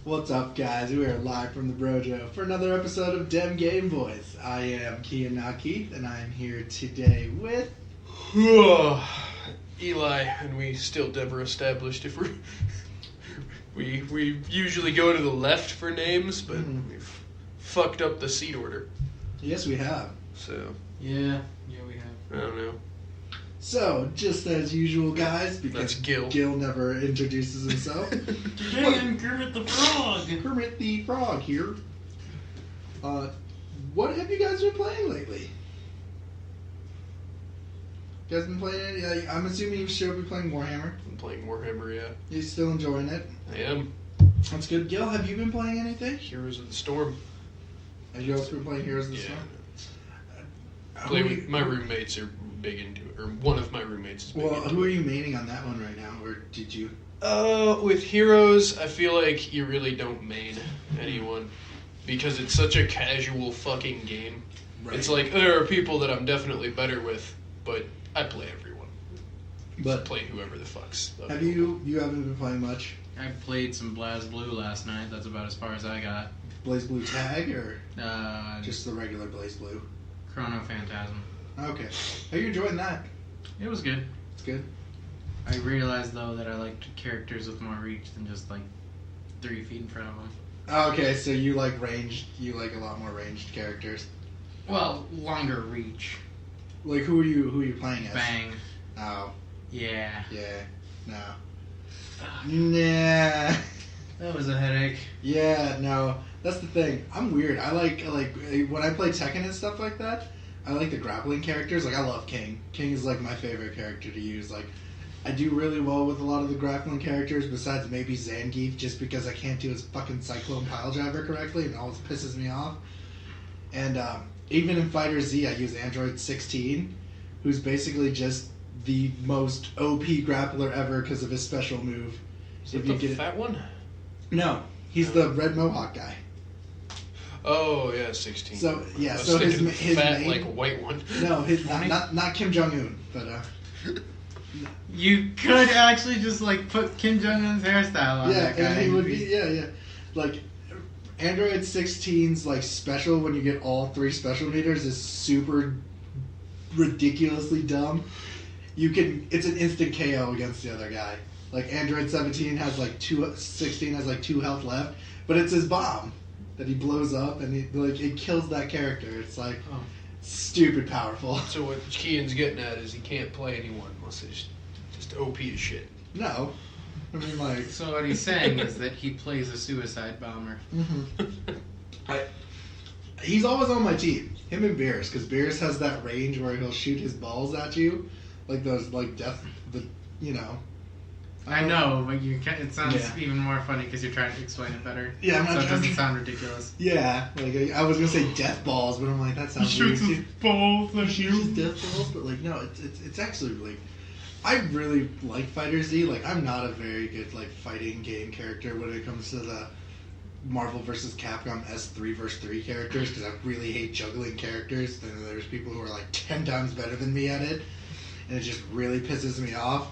What's up, guys? We are live from the Brojo for another episode of Dem Game Boys. I am Kean, not Keith, and I'm here today with... Eli, and we still never established if we usually go to the left for names, but we've fucked up the seat order. Yes, we have. So... Yeah, we have. I don't know. So, just as usual, guys, because That's Gil. Gil never introduces himself. Today I'm Kermit the Frog. Kermit the Frog here. What have you guys been playing lately? You guys been playing any? I'm assuming you've still been playing Warhammer. I'm playing Warhammer, yeah. You still enjoying it? I am. That's good. Gil, have you been playing anything? Heroes of the Storm. Have you also been playing Heroes of the Storm? My roommates are big into it, or one of my roommates is big into it. Who are you maining on that one right now, or did you? With Heroes, I feel like you really don't main anyone, because it's such a casual fucking game. Right. It's like, there are people that I'm definitely better with, but I play everyone. But play whoever the fuck's. You haven't been playing much? I played some BlazBlue last night. That's about as far as I got. BlazBlue Tag, or just the regular BlazBlue? Chrono Phantasm. Okay. Are you enjoying that? It was good. It's good. I realized, though, that I liked characters with more reach than just, 3 feet in front of them. Okay, so you like ranged, you like a lot more ranged characters. Well, longer reach. Like, who are you playing as? Bang. Oh. Yeah. Yeah. No. Nah. That was a headache. Yeah, no. That's the thing. I'm weird. I like when I play Tekken and stuff like that, I like the grappling characters. Like, I love King. King is, my favorite character to use. Like, I do really well with a lot of the grappling characters, besides maybe Zangief, just because I can't do his fucking Cyclone Piledriver correctly, and it always pisses me off. And even in Fighter Z, I use Android 16, who's basically just the most OP grappler ever because of his special move. Is it the fat one? No, he's the red mohawk guy. Oh yeah, 16. So yeah, so his fat main, white one. No, his not Kim Jong Un, but you could actually just put Kim Jong Un's hairstyle on that guy. Yeah, and he would be yeah. Like Android 16's special when you get all 3 special meters is super ridiculously dumb. It's an instant KO against the other guy. Like Android 17 has 16 has 2 health left, but it's his bomb that he blows up, and it kills that character. It's stupid powerful. So what Kean's getting at is he can't play anyone unless it's just OP as shit. No, I mean So what he's saying is that he plays a suicide bomber. Mm-hmm. He's always on my team. Him and Beerus, because Beerus has that range where he'll shoot his balls at you, like those death. I know, but it sounds even more funny because you're trying to explain it better. Yeah, so it doesn't sound ridiculous. Yeah, I was gonna say death balls, but I'm like, that sounds weird. He shoots his balls at you. He shoots death balls, but no, it's actually I really like Fighter Z. I'm not a very good fighting game character when it comes to the Marvel vs. Capcom S3 vs. 3 characters, because I really hate juggling characters. And there's people who are 10 times better than me at it, and it just really pisses me off.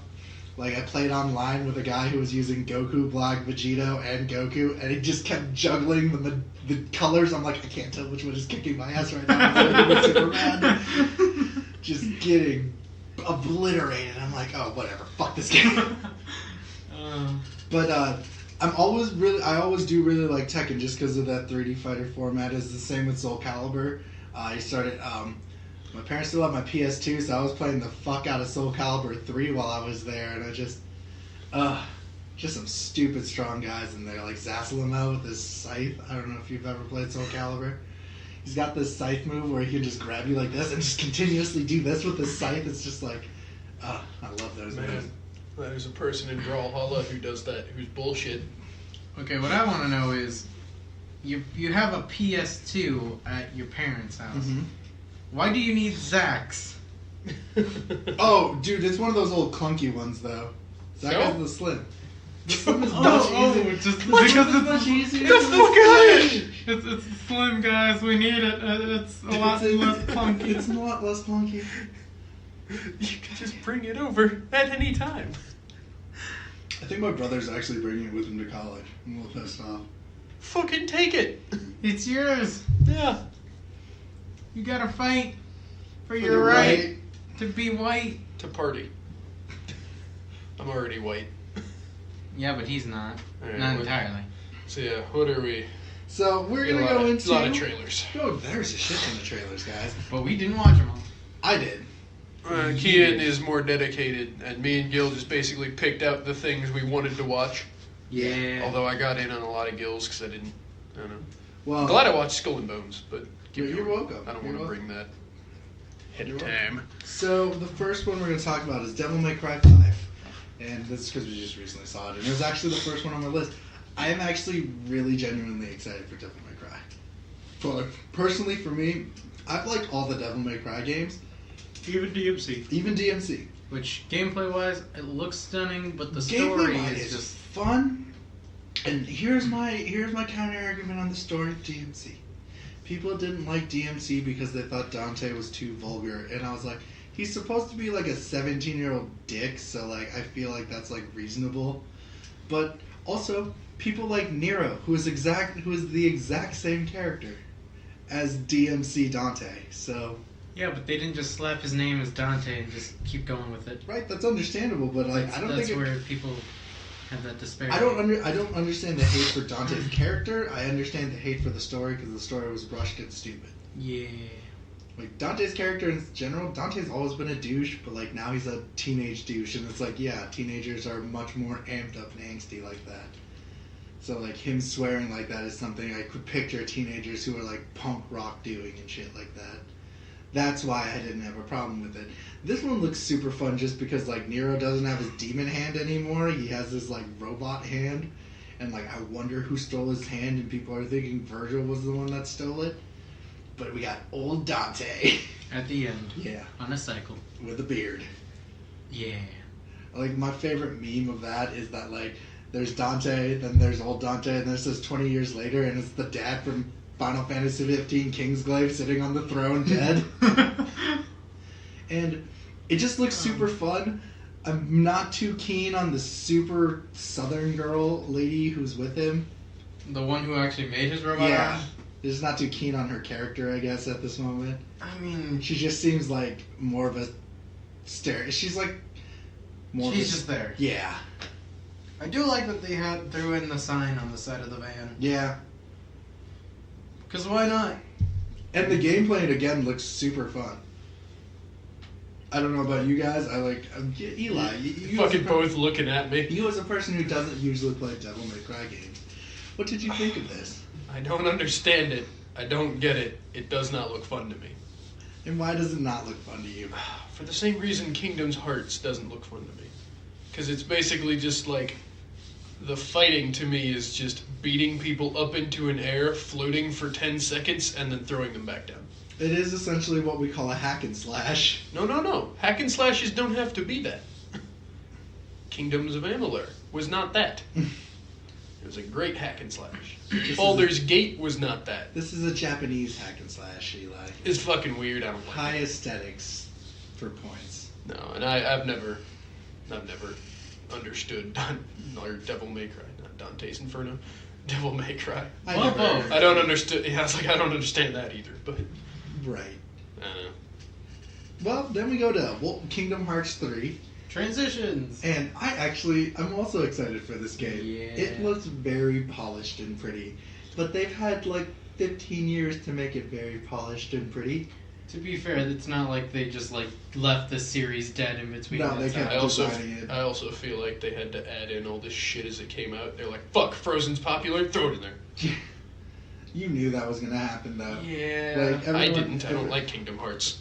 I played online with a guy who was using Goku, Black, Vegito, and Goku, and he just kept juggling the colors. I'm like, I can't tell which one is kicking my ass right now. It's super mad. Just getting obliterated. I'm like, oh, whatever. Fuck this game. But I always do really like Tekken just because of that 3D fighter format. It's the same with Soul Calibur. I started... my parents still have my PS2, so I was playing the fuck out of Soul Calibur 3 while I was there, and I just some stupid strong guys in there, like Zasalamel with his scythe. I don't know if you've ever played Soul Calibur. He's got this scythe move where he can just grab you like this and just continuously do this with his scythe. It's just I love those moves. There's a person in Brawlhalla who does that, who's bullshit. Okay, what I want to know is, you have a PS2 at your parents' house. Mm-hmm. Why do you need Zax? Oh, dude, it's one of those old clunky ones, though. Zax has the slim. The slim is just because it's much easier. The fuck out! It's slim, guys. We need it. It's a lot less clunky. It's a lot less clunky. You can just bring it over at any time. I think my brother's actually bringing it with him to college. I'm a little pissed off. Fucking take it. It's yours. Yeah. You gotta fight for your right to be white. To party. I'm already white. Yeah, but he's not. Right, Not entirely. So yeah, what are we? So we're gonna go into a lot of trailers. Oh, there's a shit ton of trailers, guys. But we didn't watch them all. I did. Kian is more dedicated, and me and Gil just basically picked out the things we wanted to watch. Yeah. Although I got in on a lot of Gil's because I don't know. Well, I'm glad I watched Skull and Bones, but you're welcome. I don't want to bring that ahead You're of time. So the first one we're going to talk about is Devil May Cry 5. And this is because we just recently saw it. And it was actually the first one on my list. I am actually really genuinely excited for Devil May Cry. Personally, for me, I've liked all the Devil May Cry games. Even DMC. Even DMC. Which, gameplay-wise, it looks stunning, but the story is just fun. And here's my counter-argument on the story of DMC. People didn't like DMC because they thought Dante was too vulgar. And I was like, he's supposed to be like a 17-year-old dick, so like I feel like that's like reasonable. But also, people like Nero, who is the exact same character as DMC Dante. So yeah, but they didn't just slap his name as Dante and just keep going with it. right, that's understandable, but like I don't think that's where people have that disparity. I don't understand the hate for Dante's character. I understand the hate for the story because the story was rushed and stupid. Yeah. Like, Dante's character in general, Dante's always been a douche, but, like, now he's a teenage douche, and it's like, yeah, teenagers are much more amped up and angsty like that. So, like, him swearing like that is something I could picture teenagers who are, like, punk rock doing and shit like that. That's why I didn't have a problem with it. This one looks super fun just because, like, Nero doesn't have his demon hand anymore. He has this, like, robot hand, and, like, I wonder who stole his hand, and people are thinking Virgil was the one that stole it. But we got old Dante. At the end. Yeah. On a cycle. With a beard. Yeah. Like, my favorite meme of that is that, like, there's Dante, then there's old Dante, and this is 20 years later, and it's the dad from Final Fantasy 15 Kingsglaive sitting on the throne dead. And it just looks super fun. I'm not too keen on the super southern girl lady who's with him. The one who actually made his robot Yeah. arm? Just not too keen on her character, I guess, at this moment. I mean, She just seems like more of a She's like more. she's just there. Yeah. I do like that they threw in the sign on the side of the van. Yeah. Because why not? And the gameplay again looks super fun. I don't know about you guys. I like Eli. You Fucking both looking at me. You as a person who doesn't usually play Devil May Cry games, what did you think of this? I don't understand it. I don't get it. It does not look fun to me. And why does it not look fun to you? For the same reason Kingdom's Hearts doesn't look fun to me. Because it's basically just like, the fighting to me is just beating people up into an air, floating for 10 seconds, and then throwing them back down. It is essentially what we call a hack and slash. No. Hack and slashes don't have to be that. Kingdoms of Amalur was not that. It was a great hack and slash. Baldur's Gate was not that. This is a Japanese hack and slash, Eli. It's fucking weird. I don't like High it. aesthetics for points. No, and I've never understood or Devil May Cry, not Dante's Inferno. Devil May Cry. I don't understand. Yeah, it's like I don't understand that either. But right. I don't know. Well, then we go to Kingdom Hearts 3. Transitions. And I'm also excited for this game. Yeah. It looks very polished and pretty. But they've had like 15 years to make it very polished and pretty. To be fair, it's not like they just like left the series dead in between. No, they kept I also feel like they had to add in all this shit as it came out. They're like, fuck, Frozen's popular, throw it in there. You knew that was going to happen, though. Yeah. Like, I didn't. I don't like Kingdom Hearts.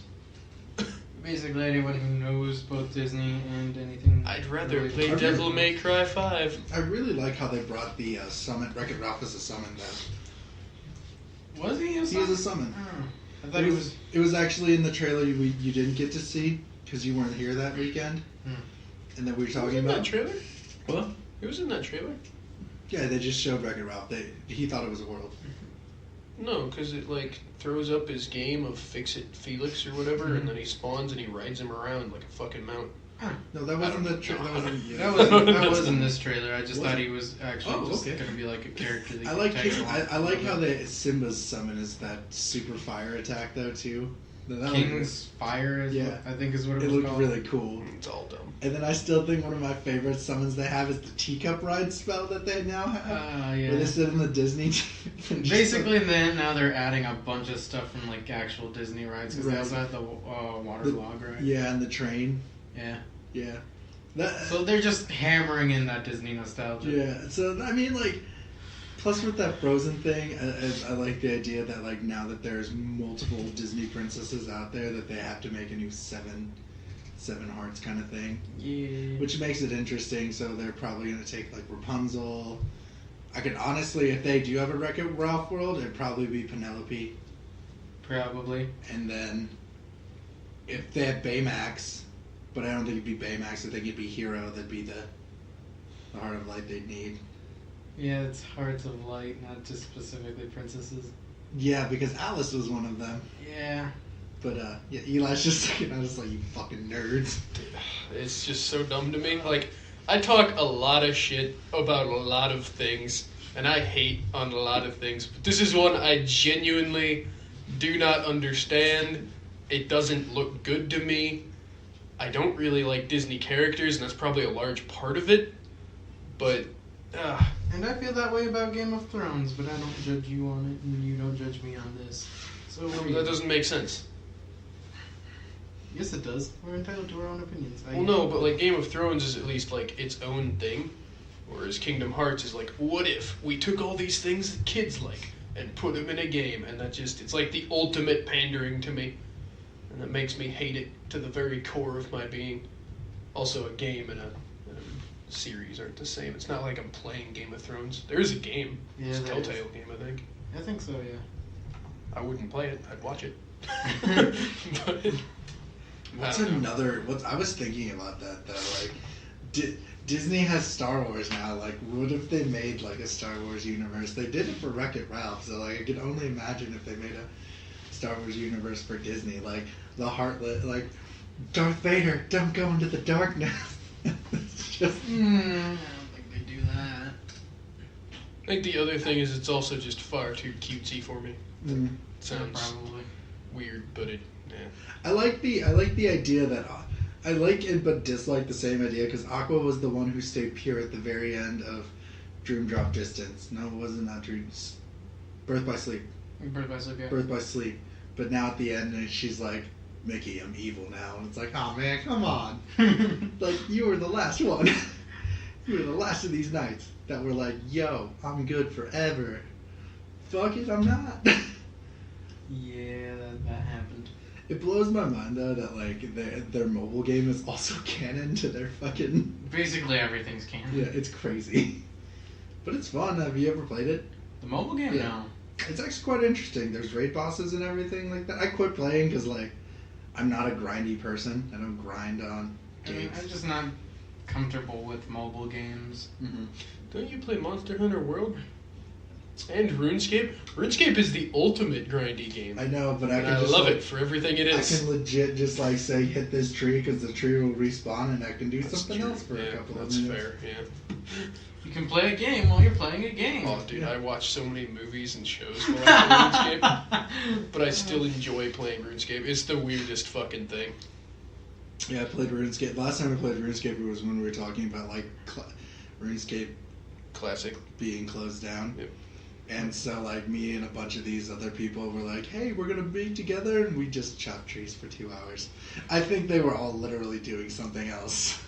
Basically, anyone who knows both Disney and anything. I'd rather related play to Devil May Cry 5. I really like how they brought the summon. Wreck-It Ralph as a summon, though. Was he a He summon? was a summon. Oh. I thought he was. It was actually in the trailer you didn't get to see because you weren't here that weekend. And then we were talking about. That trailer? What? It was in that trailer. Yeah, they just showed Wreck-It Ralph. He thought it was a world. No, because it like throws up his game of Fix It Felix or whatever, and then he spawns and he rides him around like a fucking mount. No, that wasn't the trailer. That was in this trailer. I just Was thought it? he was actually gonna be like a character. That I like I like how Simba's summon is that super fire attack though too. That King's Fire is I think is what it was looked called. really cool. It's all dumb. And then I still think one of my favorite summons they have is the teacup ride spell that they now have. Yeah. Where they sit in the Disney. Basically, then now they're adding a bunch of stuff from like actual Disney rides because they also have the water log ride. Yeah, and the train. Yeah. Yeah. So they're just hammering in that Disney nostalgia. Yeah. So I mean, like, plus with that Frozen thing, I like the idea that like now that there's multiple Disney princesses out there, that they have to make a new seven hearts kind of thing. Yeah. Which makes it interesting. So they're probably gonna take like Rapunzel. I could honestly, if they do have a Wreck-It Ralph world, it'd probably be Penelope. Probably. And then if they have Baymax, but I don't think it'd be Baymax. I think it'd be Hero. That'd be the Heart of Light they'd need. Yeah, it's Hearts of Light, not just specifically princesses. Yeah, because Alice was one of them. Yeah. But yeah, Eli's just looking at us like, you fucking nerds. It's just so dumb to me. Like, I talk a lot of shit about a lot of things, and I hate on a lot of things, but this is one I genuinely do not understand. It doesn't look good to me. I don't really like Disney characters, and that's probably a large part of it. But, And I feel that way about Game of Thrones, but I don't judge you on it, and you don't judge me on this. So that doesn't make sense. Yes, it does. We're entitled to our own opinions. Well, no, but like Game of Thrones is at least like its own thing, whereas Kingdom Hearts is like, what if we took all these things that kids like and put them in a game, and that just, it's like the ultimate pandering to me, and that makes me hate it to the very core of my being. Also, a game and a series aren't the same. It's not like I'm playing Game of Thrones. There is a game. Yeah, it's a Telltale game, I think. I think so, yeah. I wouldn't play it. I'd watch it. But I was thinking about that though. Like, Disney has Star Wars now. Like, what if they made like a Star Wars universe? They did it for Wreck-It Ralph, so like I can only imagine if they made a Star Wars universe for Disney. Like the Heartlet, like Darth Vader, don't go into the darkness. It's just. I don't think they do that. I think the other thing is it's also just far too cutesy for me. Mm. Sounds probably weird, but it. Yeah. I like the idea that I like it, but dislike the same idea because Aqua was the one who stayed pure at the very end of Dream Drop Distance. No, it wasn't that Dreams. Birth by Sleep. Birth by Sleep, yeah. Birth by Sleep. But now at the end, she's like, Mickey, I'm evil now. And it's like, oh man, come on. Like, you were the last one. You were the last of these knights that were like, yo, I'm good forever. Fuck it, I'm not. Yeah, that happened. It blows my mind though that like their mobile game is also canon to their fucking. Basically everything's canon. Yeah, it's crazy, but it's fun. Have you ever played it? The mobile game? Yeah. No. It's actually quite interesting. There's raid bosses and everything like that. I quit playing because like I'm not a grindy person. I don't grind on games. I'm just not comfortable with mobile games. Mm-hmm. Don't you play Monster Hunter World? And RuneScape? RuneScape is the ultimate grindy game. I know, but I And can I just love like, it for everything it is. I can legit just like say hit this tree because the tree will respawn and I can do That's something true. else for a couple of That's minutes. fair, yeah. You can play a game while you're playing a game. Oh, dude, I watch so many movies and shows while I play RuneScape, but I still enjoy playing RuneScape. It's the weirdest fucking thing. Yeah, I played RuneScape. Last time I played RuneScape, it was when we were talking about like RuneScape Classic. being closed down. Yep. And so like me and a bunch of these other people were like, hey, we're gonna be together, and we just chopped trees for 2 hours. I think they were all literally doing something else.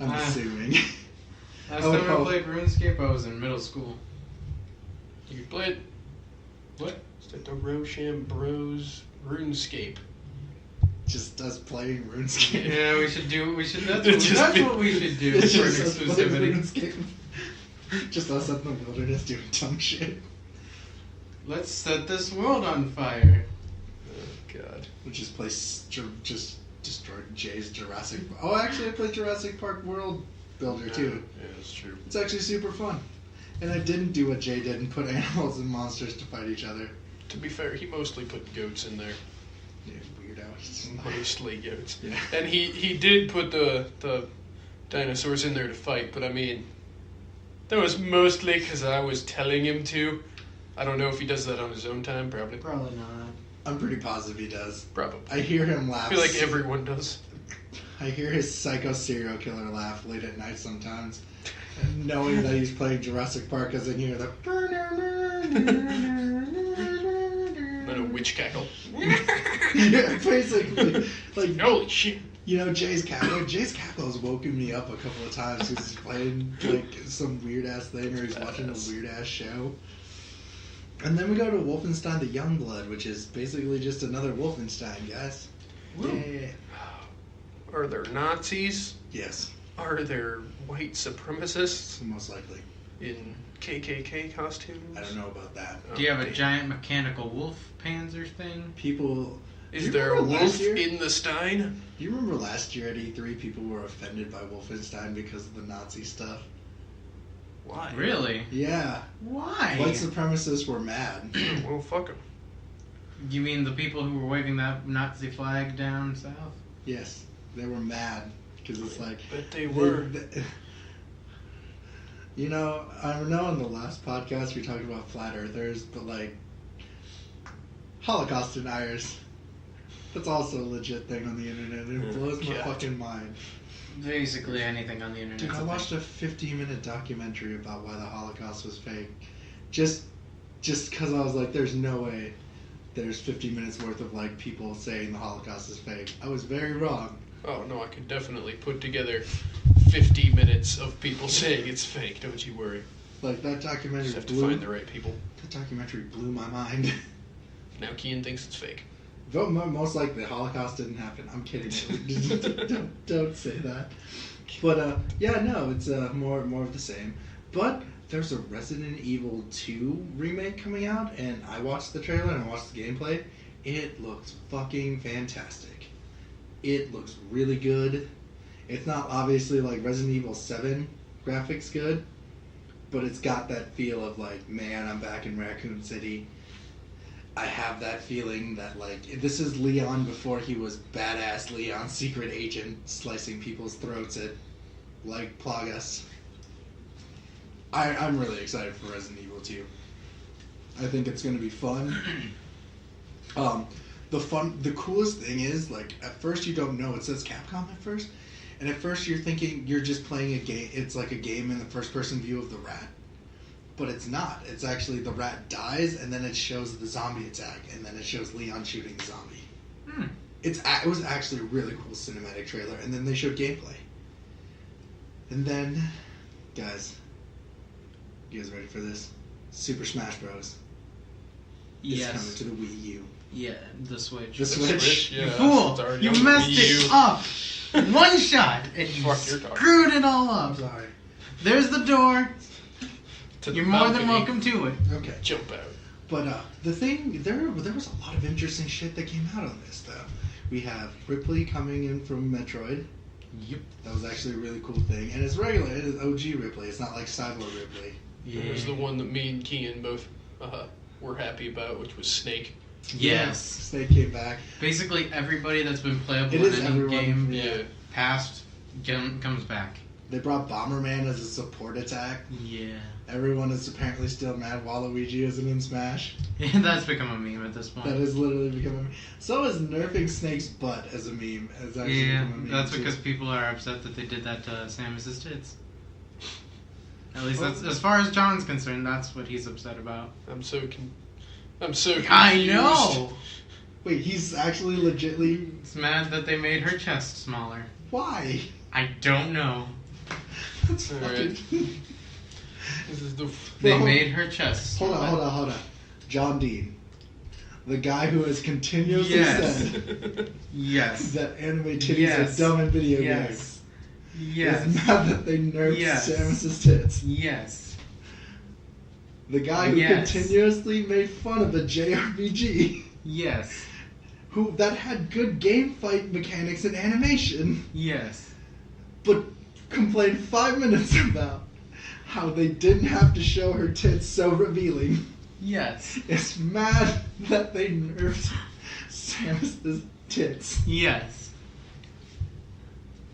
I'm assuming. Last time I played RuneScape, I was in middle school. You can play it. What? It's like the Rosham Bros RuneScape. Just us playing RuneScape. Yeah, we should. That's Just what we should do It's for an just us playing exclusivity. RuneScape. Just us up in the wilderness doing dumb shit. Let's set this world on fire. Oh, God. We just play, just destroy Jay's Jurassic. Oh, actually, I played Jurassic Park World Builder too. Yeah, that's true. It's actually super fun. And I didn't do what Jay did and put animals and monsters to fight each other. To be fair, he mostly put goats in there. Yeah, weirdo. Mostly goats. Yeah. And he did put the dinosaurs in there to fight, but I mean, that was mostly because I was telling him to. I don't know if he does that on his own time, probably. Probably not. I'm pretty positive he does. Probably. I hear him laugh. I feel like everyone does. I hear his psycho serial killer laugh late at night sometimes. And knowing that he's playing Jurassic Park as in here, the And a witch cackle. yeah, basically. Like, Holy shit. you know, Jay's cackle has woken me up a couple of times because he's playing like some weird ass thing or he's watching a weird ass show. And then we go to Wolfenstein the Youngblood, which is basically just another Wolfenstein, guys. Yeah. Are there Nazis? Yes, Are there white supremacists most likely. in KKK costumes? I don't know about that. Oh, Do you have a man. giant mechanical wolf panzer thing? People. Do Is you there a remember last wolf year? in the Stein? Do you remember last year at E3 people were offended by Wolfenstein because of the Nazi stuff? Why? Really? Yeah. Why? White supremacists were mad. Well, fuck them. You mean the people who were waving that Nazi flag down south? Yes, they were mad because it's like Bet they were. you know, I know in the last podcast we talked about flat earthers, but like Holocaust deniers. That's also a legit thing on the internet. It blows my God. fucking mind. Basically anything on the internet. Dude, I watched a 15-minute documentary about why the Holocaust was fake. Just because I was like, there's no way there's 50 minutes worth of like people saying the Holocaust is fake. I was very wrong. Oh, no, I could definitely put together 50 minutes of people saying it's fake. Don't you worry. Like that documentary Just have to blew. find the right people. That documentary blew my mind. Now Kian thinks it's fake. Most likely the Holocaust didn't happen. I'm kidding. don't say that. But yeah, no, it's more of the same. But there's a Resident Evil 2 remake coming out, and I watched the trailer and I watched the gameplay. It looks fucking fantastic. It looks really good. It's not obviously like Resident Evil 7 graphics good, but it's got that feel of like, man, I'm back in Raccoon City. I have that feeling that like this is Leon before he was badass Leon, secret agent, slicing people's throats at like Plagas. I'm really excited for Resident Evil 2. I think it's gonna be fun. The coolest thing is like at first you don't know, it says Capcom at first, and at first you're thinking you're just playing a game. It's like a game in the first person view of the rat. But it's not. It's actually the rat dies, and then it shows the zombie attack, and then it shows Leon shooting the zombie. It was actually a really cool cinematic trailer, and then they showed gameplay. And then, guys, you guys ready for this? Super Smash Bros. is coming to the Wii U. Yeah, the Switch. The Switch. Yeah, You fool! it's already You on the messed Wii it U. up! One shot! And you Fuck, you're talking. screwed it all I'm up. sorry. There's the door. To the You're more than balcony. welcome to it. Okay. Jump out. But the thing, there was a lot of interesting shit that came out on this, though. We have Ripley coming in from Metroid. Yep. That was actually a really cool thing. And it's regular, it is OG Ripley. It's not like Cyber Ripley. It was the one that me and Kian both were happy about, which was Snake. Yes. Snake came back. Basically, everybody that's been playable It in is any everyone. game Yeah. past comes back. They brought Bomberman as a support attack. Yeah. Everyone is apparently still mad Waluigi isn't in Smash. That's become a meme at this point. That has literally become a meme. So is nerfing Snake's butt as a meme. Has actually Yeah, become a meme that's too. because people are upset that they did that to Samus's tits. At least that's as far as John's concerned. That's what he's upset about. I'm so confused. I know. Wait, he's actually legitly... He's mad that they made her chest smaller. Why? I don't know. That's All fucking... This is the They Well, made her chest Hold smaller. on. John Dean. The guy who has continuously Yes. said Yes. that anime titties Yes. are dumb in video Yes. games. Yes. Is mad that they nerfed Yes. Samus's tits. Yes. The guy who Yes. continuously made fun of a JRPG Yes. that had good game fight mechanics and animation, Yes. but complained 5 minutes about how they didn't have to show her tits so revealing. Yes. Is mad that they nerfed Samus's tits. Yes.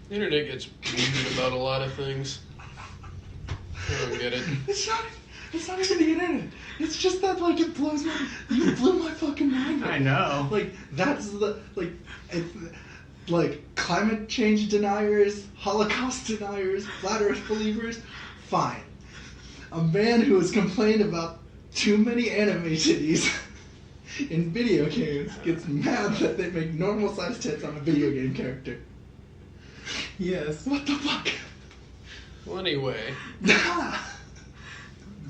The internet gets weird about a lot of things. I don't get it. It's not even the internet. It's just that, like, it blows my... You blew my fucking mind. I know. Like, that's the... Like, it's... Like, climate change deniers, Holocaust deniers, flat earth believers, fine. A man who has complained about too many anime titties in video games gets mad that they make normal sized tits on a video game character. Yes. What the fuck? Well, anyway.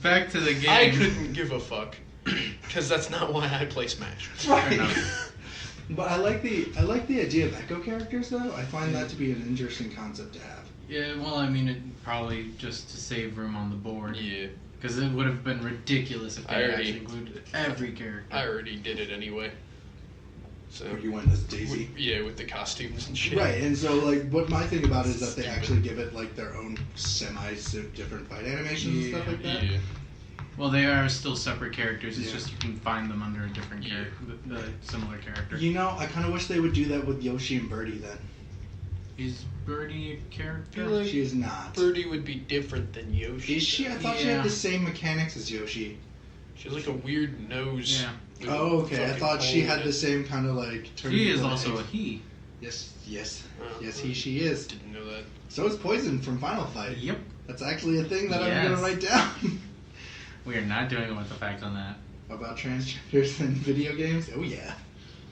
Back to the game. I couldn't give a fuck. Because that's not why I play Smash. Right. But I like the idea of echo characters, though. I find that to be an interesting concept to have. Yeah, well, I mean, it probably just to save room on the board. Yeah. Because it would have been ridiculous if they actually included every character. I already did it anyway. So You went as Daisy? with the costumes and shit. Right, and so, like, what my thing about it is that they actually give it, like, their own different fight animations and stuff like that. Yeah. Well, they are still separate characters. It's Yeah. just you can find them under a different character, similar character. You know, I kind of wish they would do that with Yoshi and Birdie then. Is Birdie a character? Feel like She is not. Birdie would be different than Yoshi. Is she? I thought she had the same mechanics as Yoshi. She has like a weird nose. Yeah. with Oh, a okay. I fucking thought she hole had in the it. same kind of like. He is turn also a egg. he. Yes. Oh, Yes, she is. Didn't know that. So is Poison from Final Fight. Yep. That's actually a thing that I'm Yes. gonna write down. We are not doing it with the facts on that. About transgenders in video games? Oh yeah.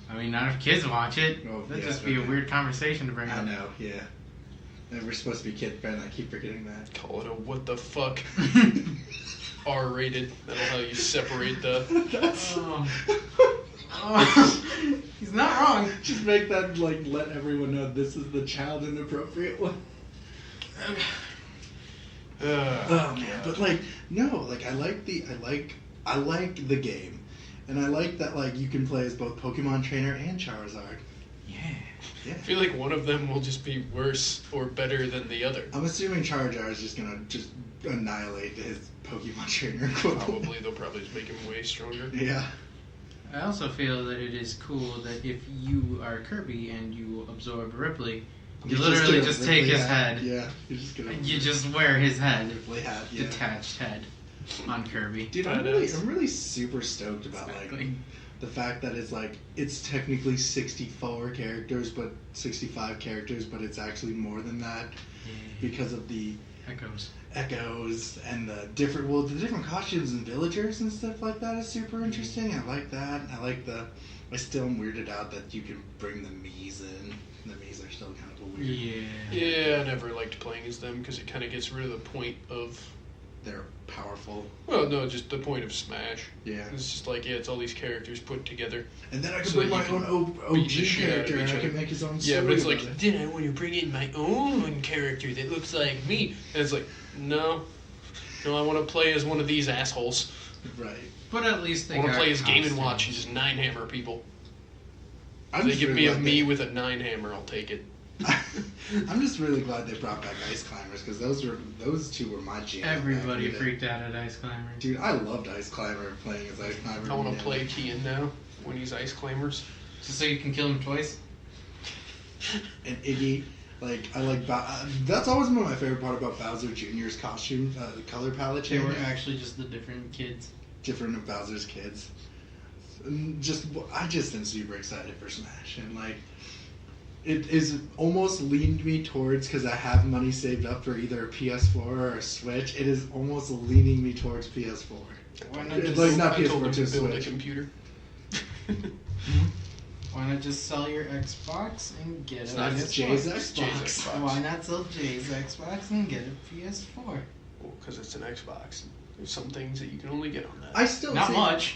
I mean, not if kids watch it. Oh, That'd yeah, just be a okay. weird conversation to bring I up. know. Yeah. And we're supposed to be kid friendly. I keep forgetting that. Call it a what the fuck. R-rated. That'll how you separate the. That's. Oh, he's not wrong. Just make that like let everyone know this is the child inappropriate one. Oh man, but like no, like I like the game, and I like that like you can play as both Pokemon Trainer and Charizard. Yeah. Yeah. I feel like one of them will just be worse or better than the other. I'm assuming Charizard is just gonna just annihilate his Pokemon Trainer equivalent. They'll probably just make him way stronger. Yeah. I also feel that it is cool that if you are Kirby and you absorb Ripley, you literally just take his head. Yeah. You're just gonna. You just wear his head. Ripley hat. Yeah. Detached head on Kirby. Dude, I'm really super stoked about like the fact that it's technically 64 characters, but 65 characters, but it's actually more than that because of the echoes and the different costumes and villagers and stuff like that is super interesting. I like that. I still am weirded out that you can bring the Mii's in. The Mii's are still kind of weird. Yeah, I never liked playing as them because it kind of gets rid of the point of. They're powerful. Well, no, just the point of Smash. Yeah. It's just like, it's all these characters put together. And then I can So bring that my you own beat OG the shit out of character and each I can other. make his own story. Yeah, but it's about like, it. then I want to bring in my own character that looks like me. And it's like, no, I want to play as one of these assholes. Right. But at least they I want to got play as Game & costumes. Watch and just 9-hammer people. I'm If they just give really me a glad me with a 9-hammer, I'll take it. I'm just really glad they brought back Ice Climbers because those two were my jam. Everybody freaked out at Ice Climber. Dude, I loved Ice Climber playing as Ice Climber. I want to play Kian now when he's Ice Climbers. Just so you can kill him twice? And Iggy, I like that's always been my favorite part about Bowser Jr.'s costume, color palette They change. were actually just the different kids. Different of Bowser's kids. And I just am super excited for Smash, and it is almost leaned me towards because I have money saved up for either a PS4 or a Switch. It is almost leaning me towards PS4. Why not just, not I told PS4 him to to build a Switch. computer. why not just sell your Xbox and get It's a not PS4? Jay's It's Jay's Xbox. Xbox. Why not sell Jay's Xbox and get a PS4? Well, because it's an Xbox. There's some things that you can only get on that. I still Not see- much.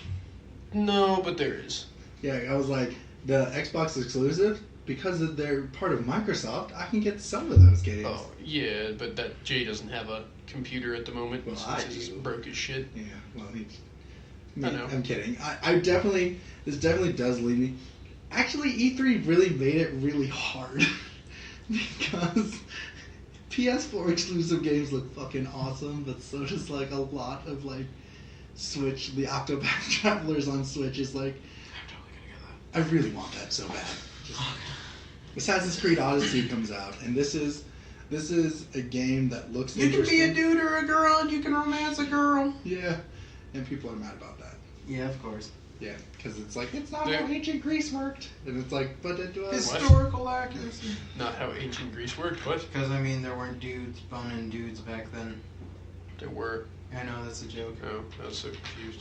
No, but there is. Yeah, I was like, the Xbox exclusive, because they're part of Microsoft, I can get some of those games. Oh, yeah, but that Jay doesn't have a computer at the moment. Well, since I he's do. broke his shit. Yeah, well, I know. I'm kidding. This definitely does lead me. Actually, E3 really made it really hard because PS4 exclusive games look fucking awesome, but so does a lot of Switch. The Octopath Travelers on Switch is I'm totally gonna get that. I really want that so bad. Assassin's Creed Odyssey comes out, and this is a game that looks You can interesting. be a dude or a girl, and you can romance a girl. Yeah, and people are mad about that. Yeah, of course. Yeah, because it's like, it's not how ancient Greece worked. And it's like, but it was. Historical accuracy. Not how ancient Greece worked, but Because, I mean, there weren't dudes boning dudes back then. there were. I know, that's a joke. Oh, I was so confused.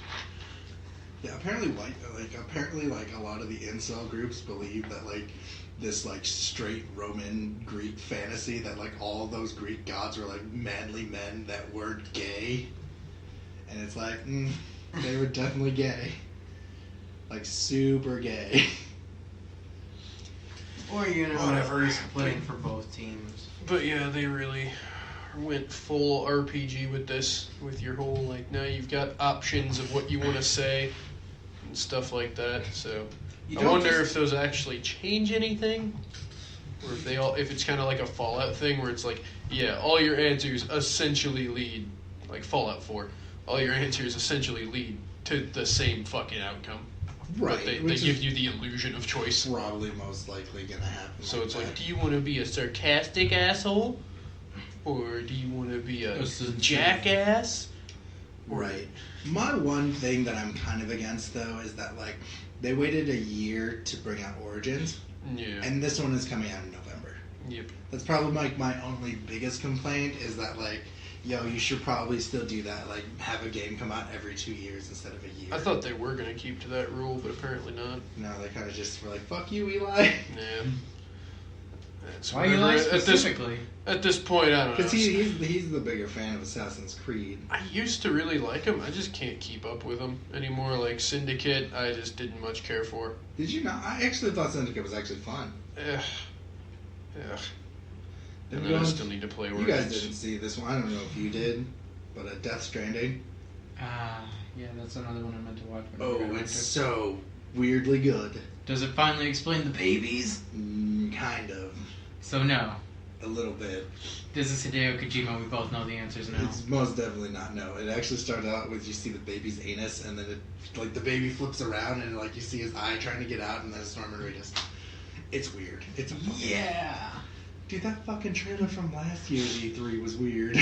Yeah, apparently a lot of the incel groups believe that, like, this, like, straight Roman Greek fantasy that, like, all those Greek gods were, like, manly men that weren't gay. And it's like, they were definitely gay. Like, super gay. Or, you know, Whatever. splitting for both teams. But yeah, they really went full RPG with this, with your whole, like, now you've got options of what you want to say and stuff like that. So I wonder if those actually change anything, or if it's kind of like a Fallout thing where it's like, yeah, all your answers essentially lead, like Fallout 4, all your answers essentially lead to the same fucking outcome. Right. But they give you the illusion of choice. Probably most likely gonna happen. So it's like, do you want to be a sarcastic asshole? Or do you want to be a jackass? Right. My one thing that I'm kind of against, though, is that, like, they waited a year to bring out Origins. Yeah. And this one is coming out in November. Yep. That's probably, like, my only biggest complaint is that, like, yo, you should probably still do that. Like, have a game come out every 2 years instead of a year. I thought they were going to keep to that rule, but apparently not. No, they kind of just were like, fuck you, Eli. Yeah. That's Why Eli specifically? At this point, I don't know. Because he's the bigger fan of Assassin's Creed. I used to really like him. I just can't keep up with him anymore. Like Syndicate, I just didn't much care for. Did you not? I actually thought Syndicate was actually fun. Ugh. And You then I guys- still need to play You Origins. guys didn't see this one. I don't know if you did, but Death Stranding. Yeah, that's another one I meant to watch. But I Oh, forgot it's to. so weirdly good. Does it finally explain the babies? Kind of. So no. A little bit. This is Hideo Kojima. We both know the answers now. It's most definitely not no. It actually started out with you see the baby's anus, and then it, like, the baby flips around, and, like, you see his eye trying to get out, and then it's Norman Reedus. It's weird. It's a fucking... Yeah. Dude, that fucking trailer from last year's E3 was weird.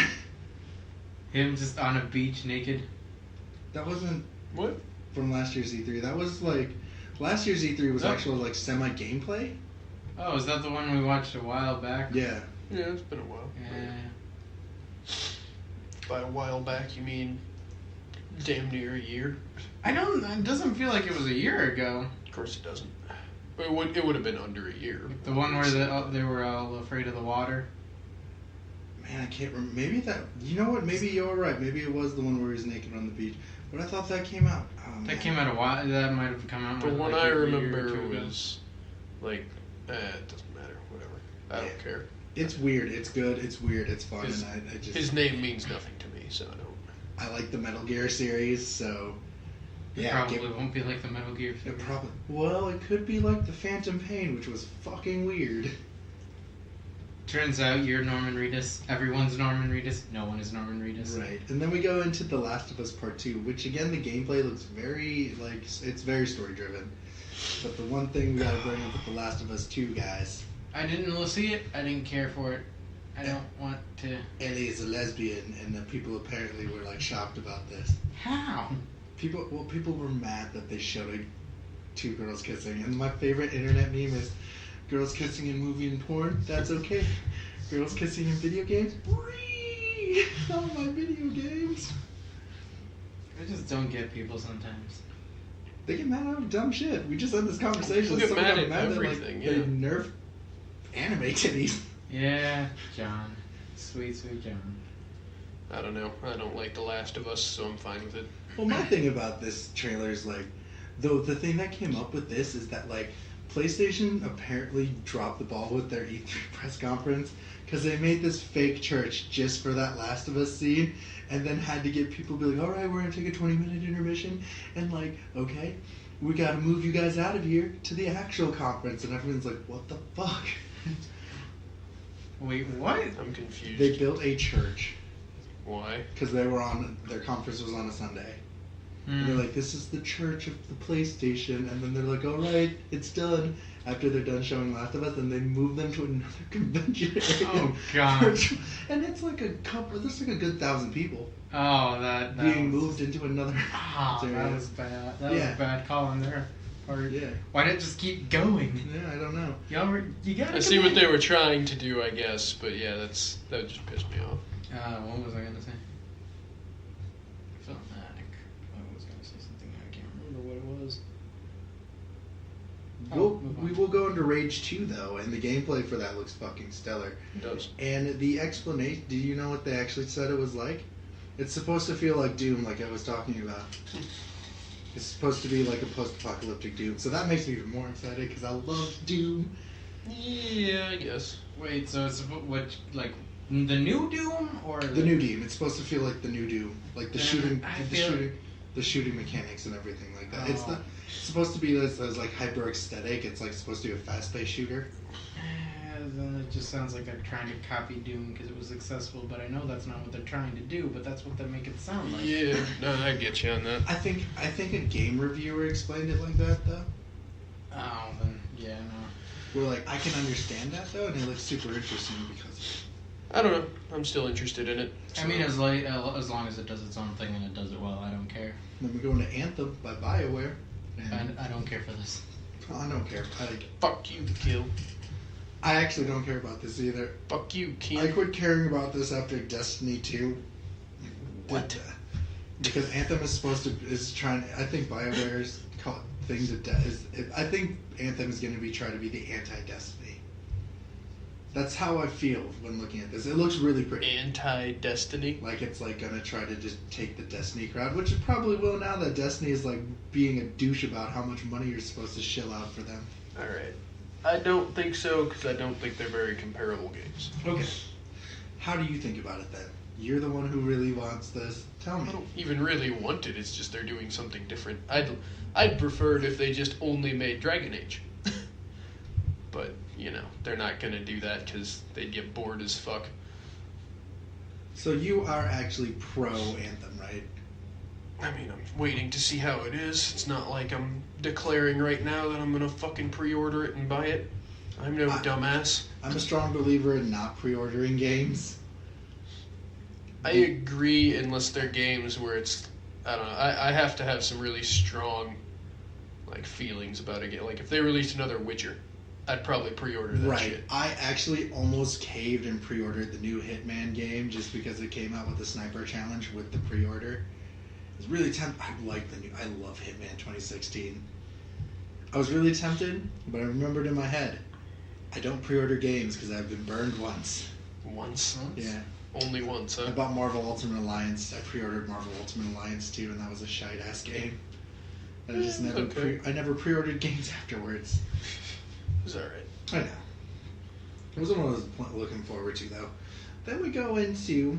Him just on a beach naked. That wasn't What? from last year's E3. That was, like... Last year's E3 was No. actual, like, semi-gameplay. Oh, is that the one we watched a while back? Yeah. Yeah, it's been a while. Yeah. By a while back, you mean damn near a year? I don't. It doesn't feel like it was a year ago. Of course it doesn't. It would have been under a year. The one where they were all afraid of the water. Man, I can't remember. Maybe that... You know what? Maybe you're right. Maybe it was the one where he's naked on the beach. But I thought that came out... Oh, man. That came out a while. That might have come out. The one like I a year or remember two ago. was it doesn't matter, whatever. I don't care. It's weird. It's good. It's weird. It's fun. His, and I just... his name means nothing to me, so I don't. I like the Metal Gear series, so... It Yeah, probably won't be like the Metal Gear. It Figure. probably... Well, it could be like the Phantom Pain, which was fucking weird. Turns out you're Norman Reedus. Everyone's Norman Reedus. No one is Norman Reedus. Right. And then we go into The Last of Us Part 2, which again, the gameplay looks very, like, it's very story-driven. But the one thing we gotta bring up with The Last of Us 2, guys, I didn't see it. I didn't care for it. I don't want to. Ellie is a lesbian, and the people apparently were, like, shocked about this. How? People were mad that they showed two girls kissing, and my favorite internet meme is, girls kissing in movie and porn, that's okay. Girls kissing in video games, whee! Not my video games. I just don't get people sometimes. They get mad out of dumb shit. We just had this conversation. People get Someone mad got at that, everything, They yeah. nerf anime titties. Yeah, John. Sweet, sweet John. I don't know. I don't like The Last of Us, so I'm fine with it. Well, my thing about this trailer is, like, though the thing that came up with this is that, like, PlayStation apparently dropped the ball with their E3 press conference because they made this fake church just for that Last of Us scene, and then had to get people to be like, all right, we're going to take a 20-minute intermission, and, like, okay, we got to move you guys out of here to the actual conference, and everyone's like, what the fuck? Wait, what? I'm confused. They built a church Why? because their conference was on a Sunday. And they're like, this is the church of the PlayStation, and then they're like, all right, it's done. after they're done showing Last of Us, and they move them to another convention area. Oh god. And it's like a good 1,000 people That being was, moved into another. that was bad. That was a bad call on their part. Yeah. Why didn't it just keep going? Yeah, I don't know. You gotta. I see what they were trying to do, I guess, but yeah, that just pissed me off. What was I gonna say? I felt like I was gonna say something. I can't remember what it was. We will go into Rage 2 though, and the gameplay for that looks fucking stellar. It does. And the explanation, do you know what they actually said it was like? It's supposed to feel like Doom, like I was talking about. It's supposed to be like a post-apocalyptic Doom, so that makes me even more excited because I love Doom. Yeah, I guess. Wait, so it's what, like the new Doom or The new Doom. It's supposed to feel like the new Doom, like the Yeah, the shooting mechanics and everything like that. Oh. It's supposed to be this like hyper aesthetic. It's like supposed to be a fast-paced shooter. Then it just sounds like they're trying to copy Doom because it was successful, but I know that's not what they're trying to do. But that's what they make it sound like. Yeah, no, I get you on that. I think a game reviewer explained it like that though. Oh, then yeah, no. We're like, I can understand that though, and it looks super interesting because. I don't know. I'm still interested in it. I mean, as long as it does its own thing and it does it well, I don't care. Then we go into Anthem by BioWare. And I don't care for this. I don't care. Fuck you, Kill. I actually don't care about this either. Fuck you, Kill. I quit caring about this after Destiny 2. What? Because Anthem is trying. I think BioWare's thing I think Anthem is going to be trying to be the anti-Destiny. That's how I feel when looking at this. It looks really pretty. Anti-Destiny? Like it's like gonna try to just take the Destiny crowd, which it probably will now that Destiny is like being a douche about how much money you're supposed to shell out for them. Alright. I don't think so, because I don't think they're very comparable games. Okay. How do you think about it then? You're the one who really wants this. Tell me. I don't even really want it, it's just they're doing something different. I'd prefer it if they just only made Dragon Age. But, you know, they're not gonna do that because they'd get bored as fuck. So you are actually pro Anthem, right? I mean, I'm waiting to see how it is. It's not like I'm declaring right now that I'm gonna fucking pre-order it and buy it. I'm no dumbass. I'm a strong believer in not pre-ordering games. I agree, unless they're games where it's, I don't know, I have to have some really strong, like, feelings about a game. Like, if they released another Witcher, I'd probably pre-order that shit. I actually almost caved and pre-ordered the new Hitman game just because it came out with the sniper challenge with the pre-order. It was really tempted. I love Hitman 2016. I was really tempted, but I remembered in my head, I don't pre-order games because I've been burned once. Once? Yeah. Only once, huh? I bought Marvel Ultimate Alliance. I pre-ordered Marvel Ultimate Alliance 2, and that was a shite-ass game. And I just never I never pre-ordered games afterwards. It was alright. I know. It wasn't what I was looking forward to, though. Then we go into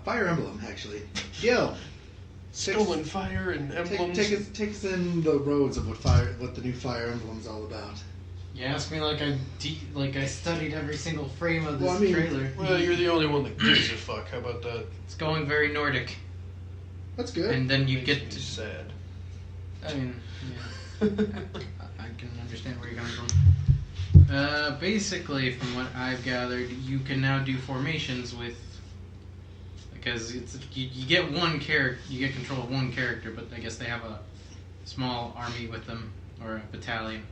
Fire Emblem, actually. Gil, Skull and Fire and Emblems. Take us in the roads of what the new Fire Emblem's all about. You asked me like I studied every single frame of this trailer. Well, you're the only one that gives a fuck. How about that? It's going very Nordic. That's good. And then you Makes get me to... sad. I mean, yeah. I can understand where you're coming from. Basically, from what I've gathered, you can now do formations with... Because it's you get one character, you get control of one character, but I guess they have a small army with them, or a battalion.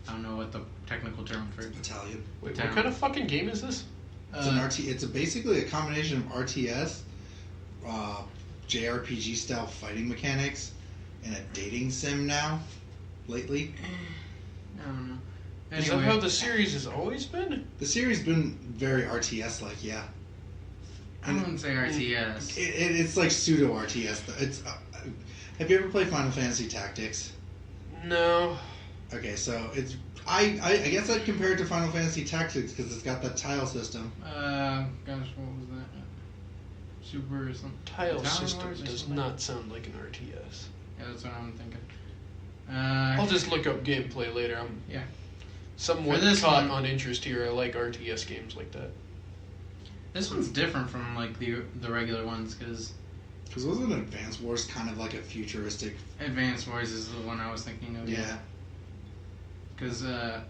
I don't know what the technical term for Battalion. Wait, what kind of fucking game is this? It's It's basically a combination of RTS, JRPG style fighting mechanics, and a dating sim now. Lately, I don't know. Is that how the series has always been? The series been very RTS like, yeah. I wouldn't say RTS. It's like pseudo RTS. It's. Have you ever played Final Fantasy Tactics? No. Okay, so it's. I guess I'd compare it to Final Fantasy Tactics because it's got that tile system. Gosh, what was that? Super or something? Tile system does not sound like an RTS. Yeah, that's what I'm thinking. I'll just look up gameplay later. I'm somewhat caught on interest here. I like RTS games like that. This one's different from like the regular ones because wasn't Advance Wars kind of like a futuristic? Advance Wars is the one I was thinking of. Yeah. Because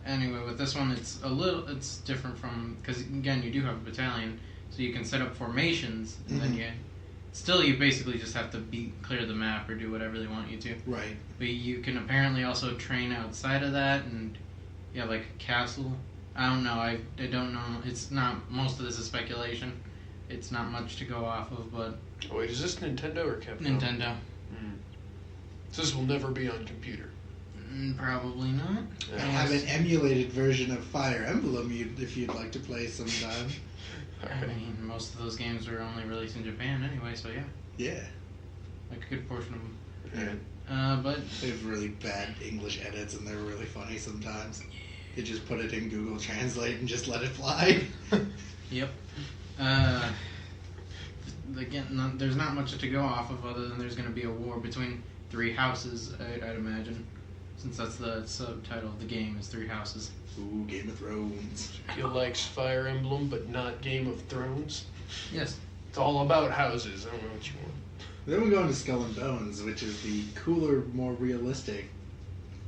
anyway, with this one, it's different from, because again, you do have a battalion, so you can set up formations, and then you basically just have to clear the map or do whatever they want you to. Right. But you can apparently also train outside of that, and like a castle. I don't know. I don't know. It's not. Most of this is speculation. It's not much to go off of, but. Wait, is this Nintendo or Capcom? Nintendo. This will never be on computer. Probably not. I have an emulated version of Fire Emblem if you'd like to play sometime. I mean, most of those games were only released in Japan anyway, so yeah. Yeah. Like a good portion of them. Yeah. But they have really bad English edits, and they're really funny sometimes. You just put it in Google Translate and just let it fly. Yep. Again, there's not much to go off of other than there's going to be a war between 3 houses, I'd imagine. Since that's the subtitle of the game, is 3 houses. Ooh, Game of Thrones. He likes Fire Emblem, but not Game of Thrones. Yes. It's all about houses. I don't know what you want. Then we go into Skull and Bones, which is the cooler, more realistic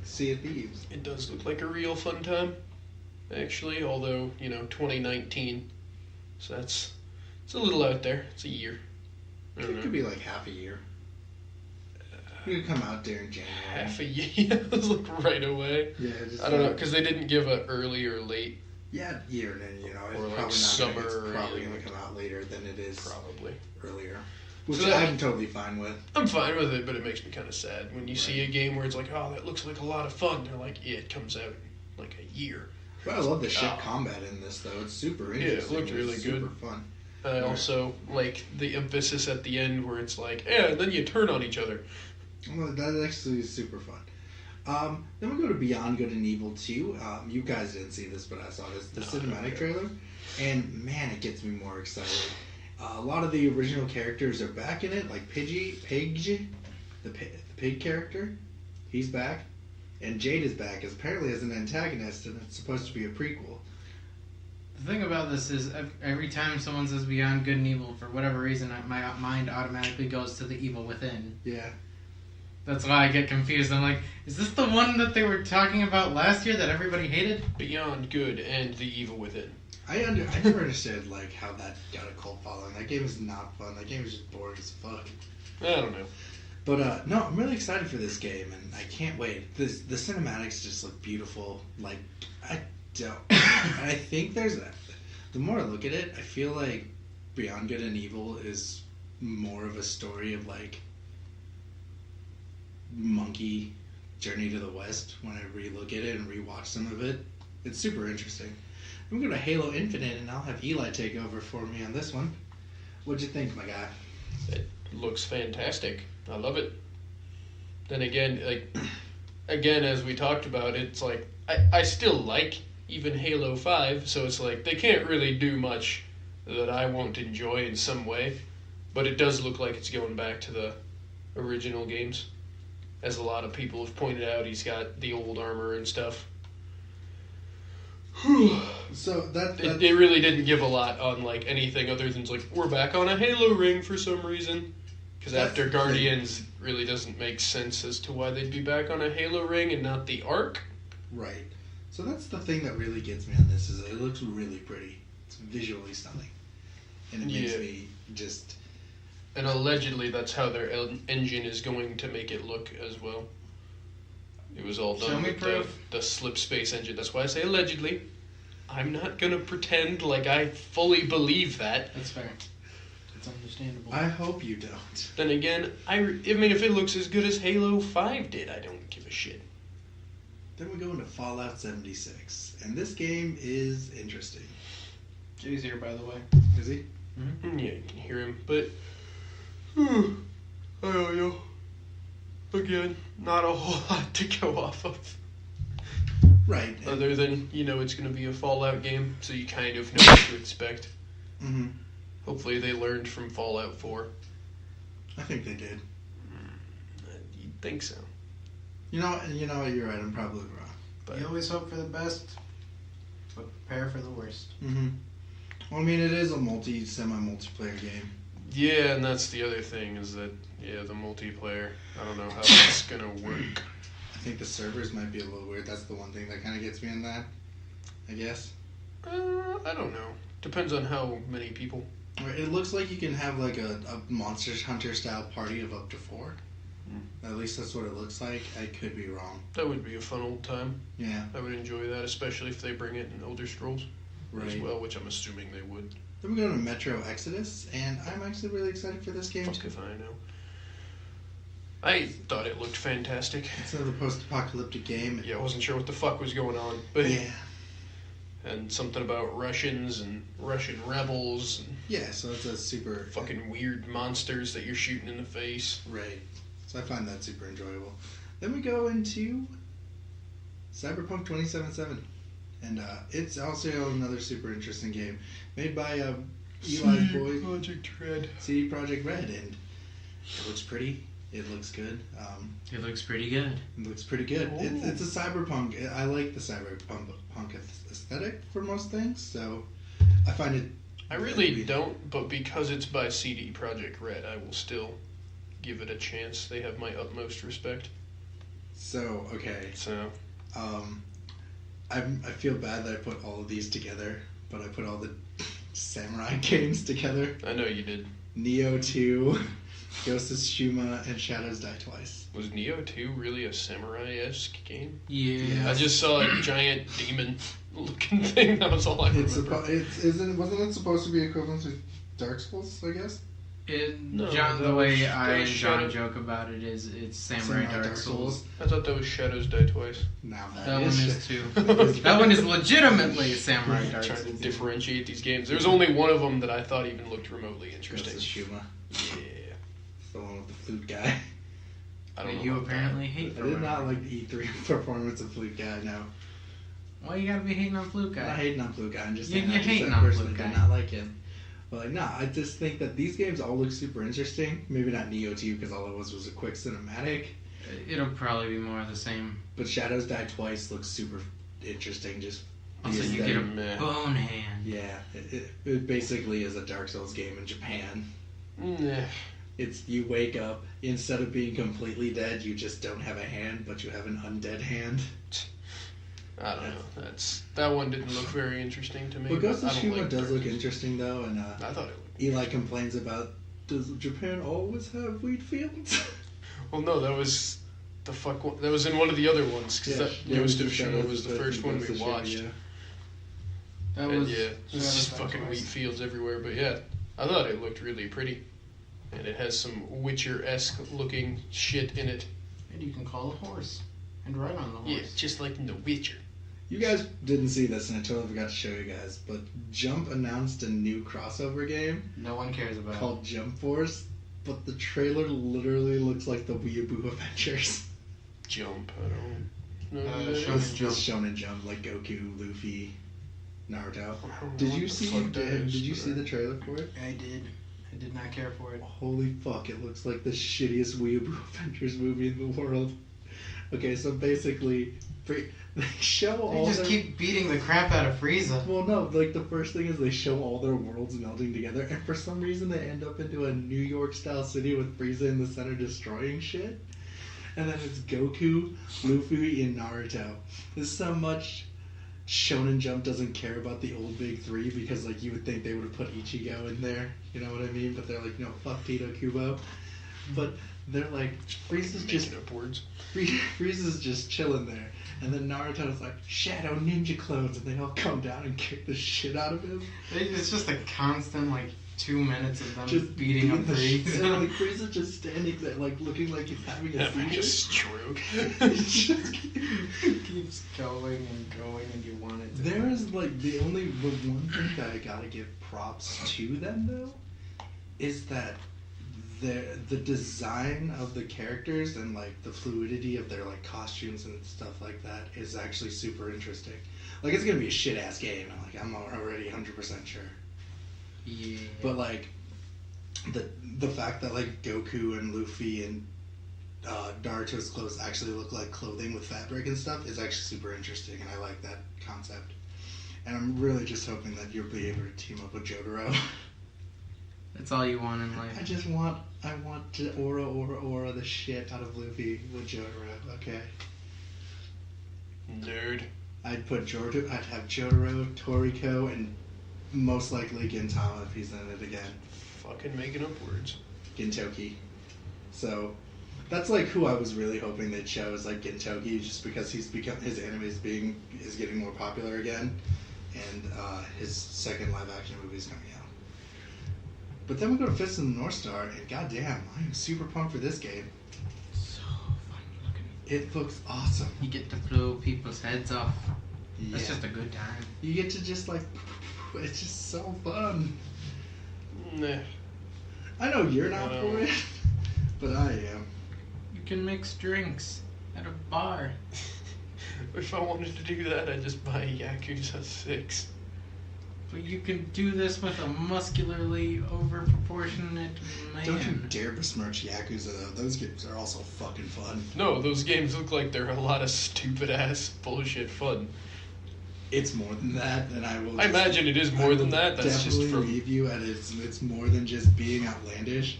Sea of Thieves. It does look like a real fun time, actually, although, 2019, so it's a little out there. It's a year. It could be like half a year. It could come out during January. Half a year? It was like right away. Yeah, just I don't know, because they didn't give an early or late. Yeah, year, and then, it's or like probably summer. Probably going to come out later than it is probably earlier. Which so I'm totally fine with. I'm fine with it, but it makes me kind of sad when you see a game where it's like, oh, that looks like a lot of fun. They're like, yeah, it comes out in like a year. But I love the ship combat in this, though. It's super interesting. Yeah, it looked really good. Super fun. I also like the emphasis at the end where it's like, and then you turn on each other. Well, that actually is super fun. Then we go to Beyond Good and Evil 2. You guys didn't see this, but I saw this. The cinematic trailer. And, man, it gets me more excited. A lot of the original characters are back in it, like Pidgey, the pig character. He's back. And Jade is back, apparently as an antagonist, and it's supposed to be a prequel. The thing about this is, every time someone says Beyond Good and Evil, for whatever reason, my mind automatically goes to the evil within. Yeah. That's why I get confused. I'm like, is this the one that they were talking about last year that everybody hated? Beyond Good and the Evil Within. I never understood how that got a cult following. That game is not fun. That game is just boring as fuck. I don't know. But no, I'm really excited for this game, and I can't wait. The cinematics just look beautiful. I think there's the more I look at it, I feel like Beyond Good and Evil is more of a story of Monkey Journey to the West when I re-look at it and rewatch some of it. It's super interesting. I'm going to Halo Infinite, and I'll have Eli take over for me on this one. What'd you think, my guy? It looks fantastic. I love it. Then again, as we talked about, it's like, I still like even Halo 5, so it's like, they can't really do much that I won't enjoy in some way, but it does look like it's going back to the original games. As a lot of people have pointed out, he's got the old armor and stuff. So they really didn't give a lot on anything other than we're back on a Halo ring for some reason. Because after Guardians, really doesn't make sense as to why they'd be back on a Halo ring and not the Ark. Right. So that's the thing that really gets me on this, is it looks really pretty. It's visually stunning. And it makes me just... And allegedly that's how their engine is going to make it look as well. It was all done with the slip space engine. That's why I say allegedly. I'm not going to pretend like I fully believe that. That's fair. It's understandable. I hope you don't. Then again, I mean, if it looks as good as Halo 5 did, I don't give a shit. Then we go into Fallout 76. And this game is interesting. Jay's here, by the way. Is he? Mm-hmm. Yeah, you can hear him. But, I don't know. Again, not a whole lot to go off of. Right. Other than, it's going to be a Fallout game, so you kind of know what to expect. Mm-hmm. Hopefully they learned from Fallout 4. I think they did. You'd think so. You know, you're right, I'm probably wrong. But you always hope for the best, but prepare for the worst. Mm-hmm. Well, I mean, it is a semi-multiplayer game. Yeah, and that's the other thing, is that, the multiplayer, I don't know how that's going to work. I think the servers might be a little weird. That's the one thing that kind of gets me in that, I guess. I don't know. Depends on how many people. It looks like you can have like a Monster Hunter style party of up to 4. At least that's what it looks like. I could be wrong. That would be a fun old time. Yeah. I would enjoy that, especially if they bring it in Elder Scrolls as well, which I'm assuming they would. Then we go to Metro Exodus, and I'm actually really excited for this game. Fuck if I know. I thought it looked fantastic. It's another post-apocalyptic game. Yeah, I wasn't sure what the fuck was going on. But yeah. And something about Russians and Russian rebels. And yeah, so it's a super... fucking weird monsters that you're shooting in the face. Right. So I find that super enjoyable. Then we go into Cyberpunk 2077. And it's also another super interesting game. Made by Eli's boys. CD Projekt Red. And it looks pretty. It looks good. It looks pretty good. It looks pretty good. It's a cyberpunk. I like the cyberpunk aesthetic for most things, so I find it... I really don't, but because it's by CD Projekt Red, I will still give it a chance. They have my utmost respect. So, okay. So... I feel bad that I put all of these together, but I put all the samurai games together. I know you did. Neo 2... Ghost of Tsushima and Shadows Die Twice. Was Neo 2 really a samurai-esque game? Yeah. I just saw a giant demon-looking thing. That was all I remember. Wasn't it supposed to be equivalent to Dark Souls, I guess? The way I and John joke about it is it's Samurai Dark Souls. I thought that was Shadows Die Twice. Now that one is too. That one is legitimately Samurai Dark Souls. Trying to differentiate these games. There was only one of them that I thought even looked remotely interesting. Ghost of Tsushima. Yeah. The one with the flute guy. I don't know. You apparently hate. I did not like the E3 performance of Flute Guy. No. Why you gotta be hating on Flute Guy? I'm not hating on Flute Guy. I'm just you're saying. hating on Flute Guy. I did not like him. But like, nah, I just think that these games all look super interesting. Maybe not Neo 2 because all it was a quick cinematic. It'll probably be more of the same. But Shadows Die Twice looks super interesting. Just also, you get a bone hand. Yeah, it basically is a Dark Souls game in Japan. Nah. It's you wake up, instead of being completely dead, you just don't have a hand, but you have an undead hand. I don't know. That one didn't look very interesting to me. But Ghost of Tsushima like does look interesting though, and I thought it would. Eli complains about, does Japan always have wheat fields? Well, no, that was the fuck one. That was in one of the other ones because Ghost of Tsushima was the first one we watched. Yeah. That was it's just fucking wheat fields everywhere. But yeah, I thought it looked really pretty. And it has some Witcher-esque looking shit in it. And you can call a horse and ride on the horse. Yeah, just like in The Witcher. You guys didn't see this, and I totally forgot to show you guys, but Jump announced a new crossover game. No one cares about. Called Jump Force, but the trailer literally looks like the Weeaboo Adventures. Jump, I don't know. Shonen Jump, like Goku, Luffy, Naruto. Did you see the trailer for it? I did. I did not care for it. Holy fuck, it looks like the shittiest Weeaboo Adventures movie in the world. Okay, so basically, they show all just keep beating the crap out of Frieza. Well, no, like the first thing is they show all their worlds melding together, and for some reason they end up into a New York-style city with Frieza in the center destroying shit. And then it's Goku, Luffy, and Naruto. There's so much... Shonen Jump doesn't care about the old big three because, like, you would think they would have put Ichigo in there, you know what I mean? But they're like, no, fuck Tito Kubo. But they're like, Frieza's just chilling there. And then Naruto's like, Shadow Ninja clones, and they all come down and kick the shit out of him. It's just a constant, like, 2 minutes of them just beating up Frieza. Like, Frieza's just standing there, like, looking like he's having a stroke. It just keeps going and going, and you want it to. There is, like, the one thing that I gotta give props to them, though, is that the design of the characters and, like, the fluidity of their, like, costumes and stuff like that is actually super interesting. Like, it's gonna be a shit-ass game, I'm already 100% sure. Yeah. But, like, the fact that, like, Goku and Luffy and Naruto's clothes actually look like clothing with fabric and stuff is actually super interesting, and I like that concept. And I'm really just hoping that you'll be able to team up with Jotaro. That's all you want in life. I want to aura the shit out of Luffy with Jotaro, okay? Nerd. I'd have Jotaro, Toriko, and most likely Gintama if he's in it again. Fucking making up words. Gintoki. So that's like who I was really hoping they'd show is like Gintoki, just because his anime is getting more popular again, and his second live action movie is coming out. But then we go to Fist of the North Star, and goddamn, I am super pumped for this game. So fun looking. It looks awesome. You get to blow people's heads off. Yeah. That's just a good time. You get to just like, it's just so fun. Nah. I know you're not for it, but I am. You can mix drinks at a bar. If I wanted to do that, I'd just buy Yakuza 6. But you can do this with a muscularly overproportionate man. Don't you dare besmirch Yakuza though. Those games are also fucking fun. No, those games look like they're a lot of stupid ass bullshit fun. It's more than that, and I imagine it is more than that. That's just definitely from. leave you at it's more than just being outlandish.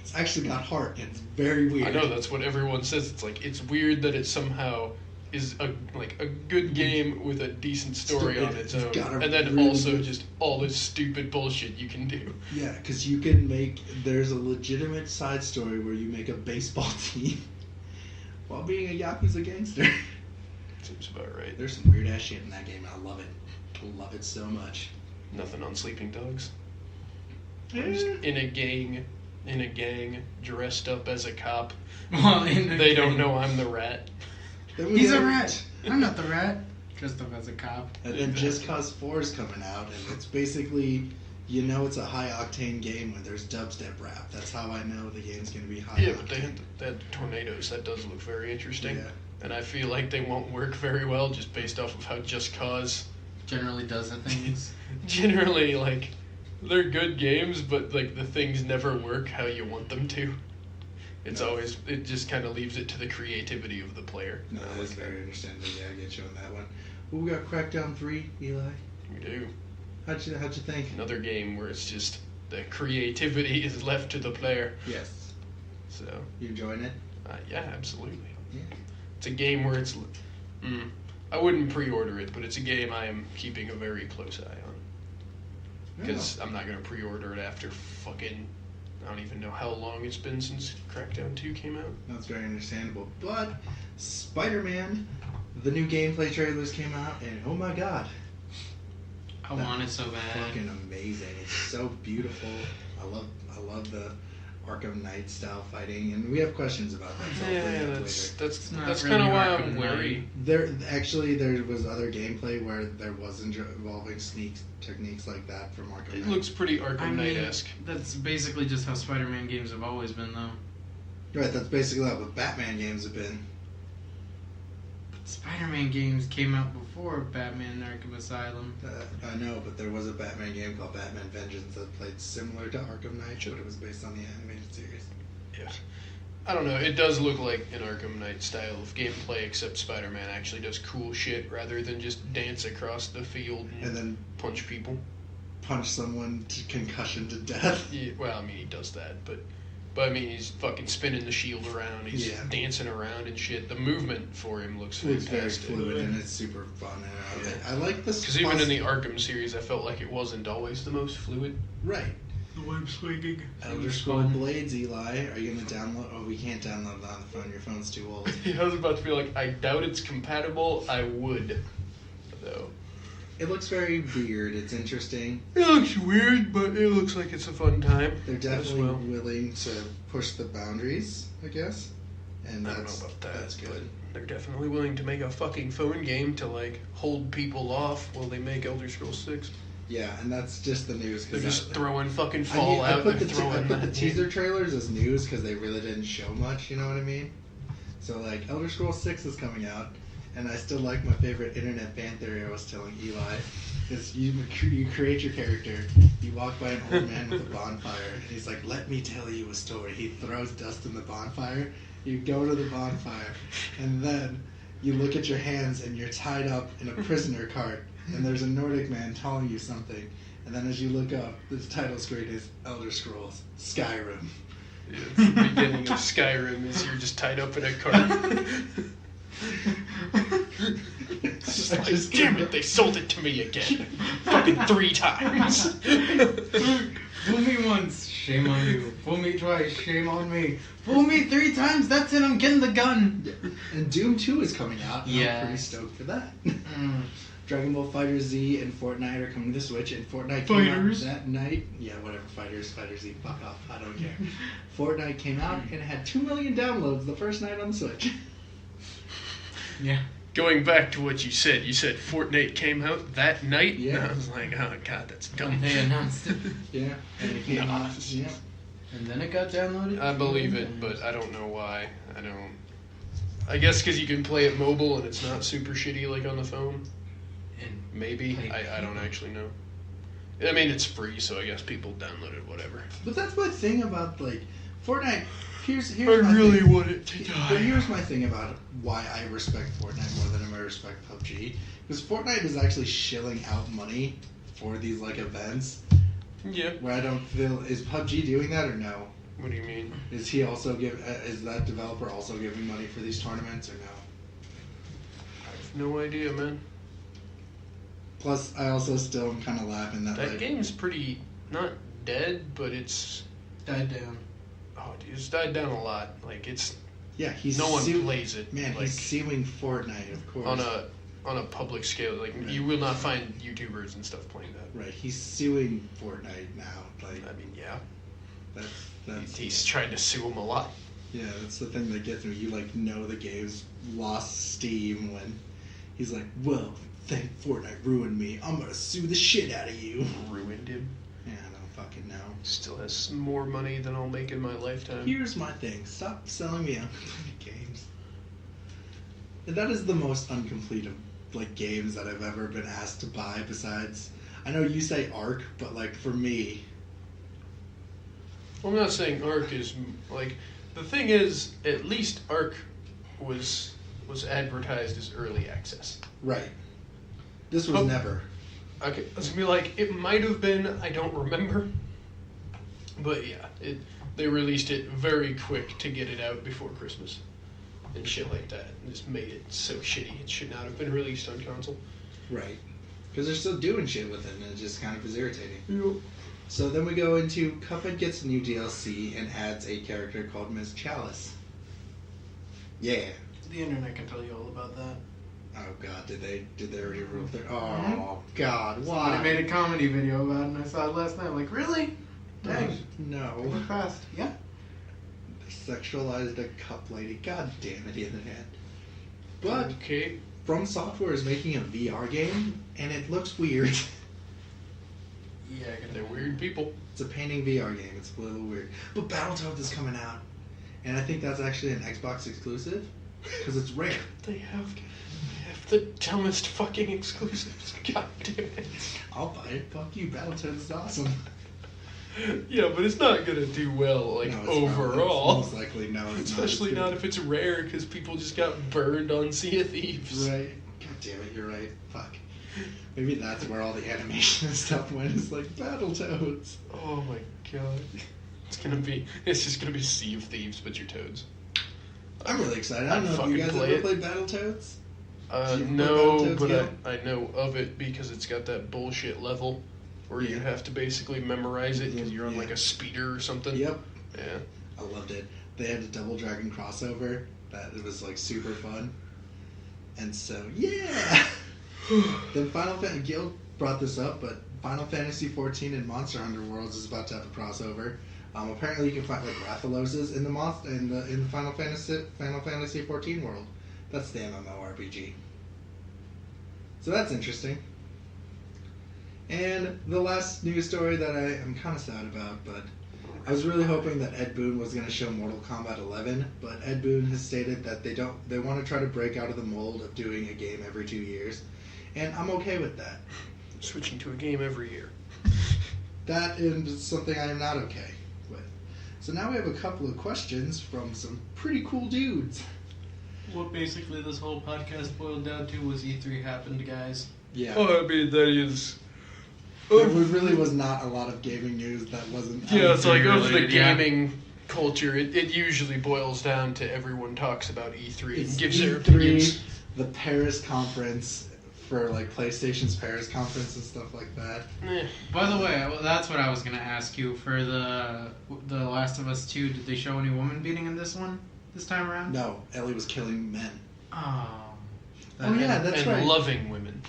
It's actually got heart, and it's very weird. I know that's what everyone says. It's like it's weird that it somehow is a good game with a decent story on its own, and then really also good... just all this stupid bullshit you can do. Yeah, because you can make there's a legitimate side story where you make a baseball team while being a Yakuza gangster. Seems about right. There's some weird ass shit in that game, and I love it. I love it so much. Nothing on Sleeping Dogs. Yeah. I'm just in a gang, dressed up as a cop. Well, They don't know I'm the rat. He's a rat. I'm not the rat. Dressed up as a cop. And then Just Cause 4 is coming out, and it's basically, it's a high octane game when there's dubstep rap. That's how I know the game's going to be high. Yeah, octane. but they had the tornadoes. That does look very interesting. Yeah. And I feel like they won't work very well just based off of how Just Cause Generally does the things. generally, like, they're good games, but, like, the things never work how you want them to. It's always, it just kind of leaves it to the creativity of the player. No, that's very understandable. Yeah, I get you on that one. Well, we got Crackdown 3, Eli. We do. How'd you think? Another game where it's just the creativity is left to the player. Yes. So. You enjoying it? Yeah, absolutely. Yeah. It's a game where it's. I wouldn't pre-order it, but it's a game I am keeping a very close eye on. Because I'm not going to pre-order it after fucking. I don't even know how long it's been since Crackdown 2 came out. That's very understandable. But Spider-Man, the new gameplay trailers came out, and oh my god. I want it so bad. Fucking amazing. It's so beautiful. I love the Arkham Knight style fighting, and we have questions about that. So that's kind of why I'm worried. There was other gameplay where there wasn't involving sneak techniques like that from Arkham Knight. It looks pretty Arkham Knight-esque. That's basically just how Spider-Man games have always been, though. Right, that's basically what Batman games have been. Spider-Man games came out before Batman Arkham Asylum. I know, but there was a Batman game called Batman Vengeance that played similar to Arkham Knight, but it was based on the animated series. Yeah. I don't know, it does look like an Arkham Knight style of gameplay, except Spider-Man actually does cool shit rather than just dance across the field and then punch people. Punch someone to concussion to death. Yeah, well, I mean, he does that, but I mean, he's fucking spinning the shield around, he's dancing around and shit. The movement for him looks fantastic. It's very fluid and it's super fun. And I like this. Because even in the Arkham series, I felt like it wasn't always the most fluid. Right. The web swinging. Elder Scrolls Blades, Eli. Are you going to download? Oh, we can't download it on the phone. Your phone's too old. I was about to be like, I doubt it's compatible. I would, though. It looks very weird. It's interesting. It looks weird, but it looks like it's a fun time. They're definitely willing to push the boundaries, I guess. And I don't know about that. That's good. They're definitely willing to make a fucking phone game to, like, hold people off while they make Elder Scrolls 6. Yeah, and that's just the news. They're just throwing fucking Fallout. I put the teaser trailers as news because they really didn't show much, you know what I mean? So, like, Elder Scrolls 6 is coming out. And I still like my favorite internet fan theory I was telling Eli. Is you create your character, you walk by an old man with a bonfire, and he's like, let me tell you a story. He throws dust in the bonfire, you go to the bonfire, and then you look at your hands and you're tied up in a prisoner cart, and there's a Nordic man telling you something, and then as you look up, the title screen is Elder Scrolls Skyrim. Yeah, it's the beginning of Skyrim is you're just tied up in a cart. It's like, damn it, they sold it to me again. Fucking 3 times. Fool me once, shame on you. Fool me twice, shame on me. Fool me 3 times, that's it, I'm getting the gun. And Doom 2 is coming out. And Yeah. I'm pretty stoked for that. Dragon Ball FighterZ and Fortnite are coming to the Switch, and Fortnite came out that night. Yeah, whatever, FighterZ, fuck off, I don't care. Fortnite came out and it had 2 million downloads the first night on the Switch. Yeah. Going back to what you said Fortnite came out that night? Yeah. And I was like, oh god, that's dumb. They announced it. Yeah, and it came out. Yeah. And then it got downloaded? I believe it, but I don't know why. I guess because you can play it mobile and it's not super shitty like on the phone. And Maybe. I don't actually know. I mean, it's free, so I guess people download it, whatever. But that's my thing about, like, Fortnite. Here's I my really thing. want it to die. But here's my thing about why I respect Fortnite more than I respect PUBG. Because Fortnite is actually shilling out money for these, like, events. Yeah. Where I don't feel... Is PUBG doing that or no? What do you mean? Is he also is that developer also giving money for these tournaments or no? I have no idea, man. Plus, I also still am kind of laughing that That like, game's pretty, not dead, but it's... died down. Oh, dude, it's died down a lot. Like, it's... yeah, he's no one plays it. Man, like, he's suing Fortnite, of course. on a public scale. Like, Right. you will not find YouTubers and stuff playing that. Right, he's suing Fortnite now. Like, I mean, yeah. that's He's trying to sue him a lot. yeah, that's the thing that gets me. You like know the game's lost steam when he's like, well, thank Fortnite ruined me. I'm gonna sue the shit out of you. Ruined him. Yeah, I don't fucking know. Still has more money than I'll make in my lifetime. Here's my thing. Stop selling me uncompleted games. And that is the most incomplete of like games that I've ever been asked to buy besides I know you say Ark, but like for me I'm not saying Ark is like the thing is at least Ark was advertised as early access. right. This was never. Okay, I was gonna be like it might have been. I don't remember, but yeah, they released it very quick to get it out before Christmas and shit like that. And just made it so shitty. It should not have been released on console. Right. Because they're still doing shit with it and it just kind of is irritating. Yep. So then we go into Cuphead gets a new DLC and adds a character called Ms. Chalice. Yeah. The internet can tell you all about that. Oh god, did they already rule their oh god, why? Somebody made a comedy video about it and I saw it last night. I'm like, really? Dang. No. Moving fast. Yeah. They sexualized a cup lady. God damn it, internet. But Okay. From Software is making a VR game and it looks weird. Yeah, I can They're weird people. It's a painting VR game. It's a little weird. But Battletoads is coming out. And I think that's actually an Xbox exclusive. Because it's rare. They have the dumbest fucking exclusives. God damn it. I'll buy it. Fuck you. Battletoads is awesome. Yeah, but it's not gonna do well, like, No, it's overall. Most likely, no. It's Especially not not if it's rare, because people just got burned on Sea of Thieves. Right. God damn it, you're right. Fuck. Maybe that's where all the animation and stuff went. It's like Battletoads. Oh my god. It's just gonna be Sea of Thieves, but your toads. I'm really excited. I don't know if you guys ever played Battletoads. No, Battletoads but game? I know of it because it's got that bullshit level where you have to basically memorize it because you're on like a speeder or something. Yep. Yeah. I loved it. They had a Double Dragon crossover. That it was like super fun. And so yeah. Then Gil brought this up, but Final Fantasy XIV and Monster Hunter Worlds is about to have a crossover. Apparently, you can find like Rathaloses in the Final Fantasy XIV world. That's the MMORPG. So that's interesting. And the last news story that I am kind of sad about, but I was really hoping that Ed Boon was going to show Mortal Kombat 11, but Ed Boon has stated that they want to try to break out of the mold of doing a game every 2 years, and I'm okay with that. Switching to a game every year. That is something I am not okay with. So now we have a couple of questions from some pretty cool dudes. What basically this whole podcast boiled down to was E3 happened, guys. Yeah. Oh, I mean, that is... There really was not a lot of gaming news that wasn't... Yeah, it's like of the related, yeah. gaming culture, it usually boils down to everyone talks about E3 It's and gives their E3, opinions. the Paris conference for like PlayStation's Paris conference and stuff like that. By the way, that's what I was gonna ask you for the Last of Us 2. Did they show any woman beating in this one this time around? No, Ellie was killing men. Oh. Oh yeah, that's and right. loving women.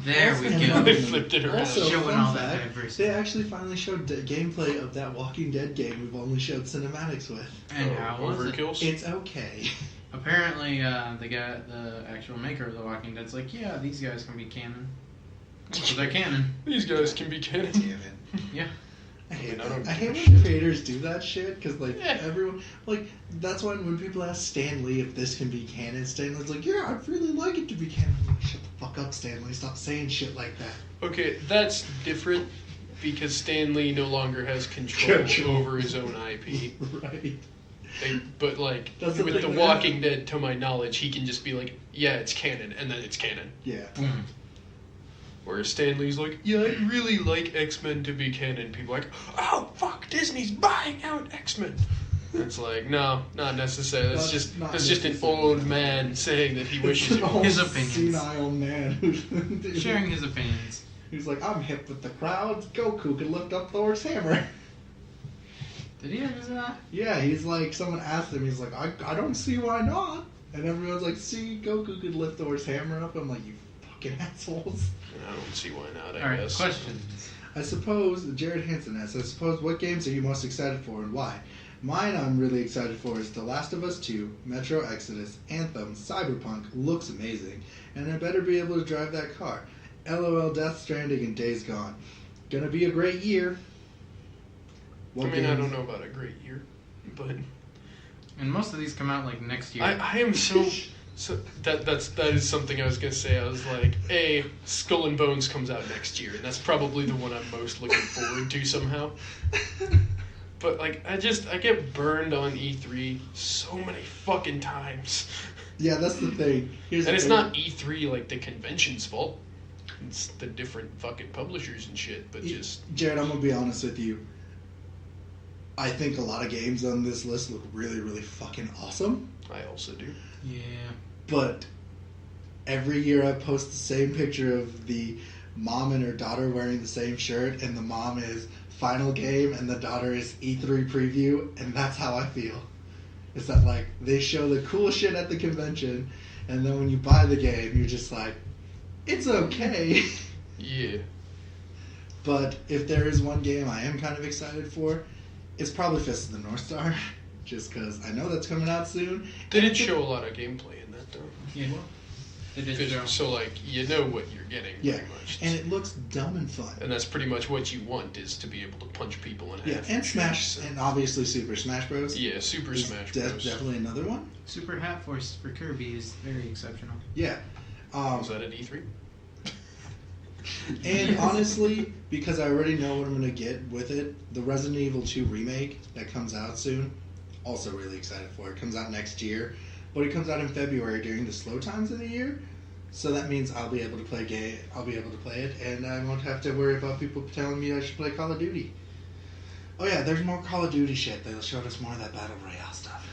There we And go. loving They them. flipped it around. Also, Showing fun all that fact, diversity. they actually finally showed gameplay of that Walking Dead game we've only showed cinematics with. And how was it? Overkills? It's okay. Apparently, the actual maker of The Walking Dead's like, yeah, these guys can be canon. So they're canon. These guys can be canon. Damn it. Yeah. I hate I that. don't I hate give a when shit. creators do that shit because like Yeah. everyone like that's when people ask Stan Lee if this can be canon, Stan Lee's like, yeah, I'd really like it to be canon. I'm like, shut the fuck up, Stan Lee. Stop saying shit like that. Okay, that's different because Stan Lee no longer has control Control. over his own IP. Right. But like That's the with thing The with Walking Dead, to my knowledge, he can just be like, yeah, it's canon, and then it's canon. Yeah. Boom. Whereas Stan Lee's like, yeah, I'd really like X-Men to be canon. People are like, oh fuck, Disney's buying out X-Men. It's like, no, not necessary. That's just Not an necessary. old man saying that he wishes It's it an old His opinions. senile man who's Sharing his opinions. He's like, I'm hip with the crowds. Goku can lift up Thor's hammer. Did he ever say that? Yeah, he's like, someone asked him, he's like, I don't see why not. And everyone's like, see, Goku could lift Thor's hammer up. I'm like, you fucking assholes. I don't see why not, I Alright, guess. questions. I suppose, Jared Hansen asks, I suppose, what games are you most excited for and why? Mine I'm really excited for is The Last of Us 2, Metro Exodus, Anthem, Cyberpunk, looks amazing, and I better be able to drive that car. LOL Death Stranding and Days Gone. Gonna be a great year. What I mean, I games- don't know about a great year, but And most of these come out like next year. I am so that is something I was gonna say. I was like, Skull and Bones comes out next year, and that's probably the one I'm most looking forward to somehow. But like, I get burned on E3 so many fucking times. Yeah, that's the thing. Here's And the it's thing. not E3 like the convention's fault. It's the different fucking publishers and shit. But just Jared, I'm gonna be honest with you. I think a lot of games on this list look really, really fucking awesome. I also do. Yeah. But every year I post the same picture of the mom and her daughter wearing the same shirt, and the mom is final game and the daughter is E3 preview, and that's how I feel. It's that like they show the cool shit at the convention, and then when you buy the game, you're just like, it's okay. Yeah. But if there is one game I am kind of excited for, it's probably Fist of the North Star, just because I know that's coming out soon. They did show a lot of gameplay in that though. Yeah. They did show. So like you know what you're getting Yeah, pretty much. and it looks dumb and fun. And that's pretty much what you want is to be able to punch people in half. Yeah, and Smash, So- and obviously Super Smash Bros. yeah, Super is Smash Bros. definitely another one. Super Hat Force for Kirby is very exceptional. Yeah. Was that at E3? And Yes. honestly, because I already know what I'm going to get with it, the Resident Evil 2 remake that comes out soon, also really excited for it. Comes out next year, but it comes out in February during the slow times of the year. So that means I'll be able to play it, and I won't have to worry about people telling me I should play Call of Duty. Oh yeah, there's more Call of Duty shit. They showed us more of that Battle Royale stuff.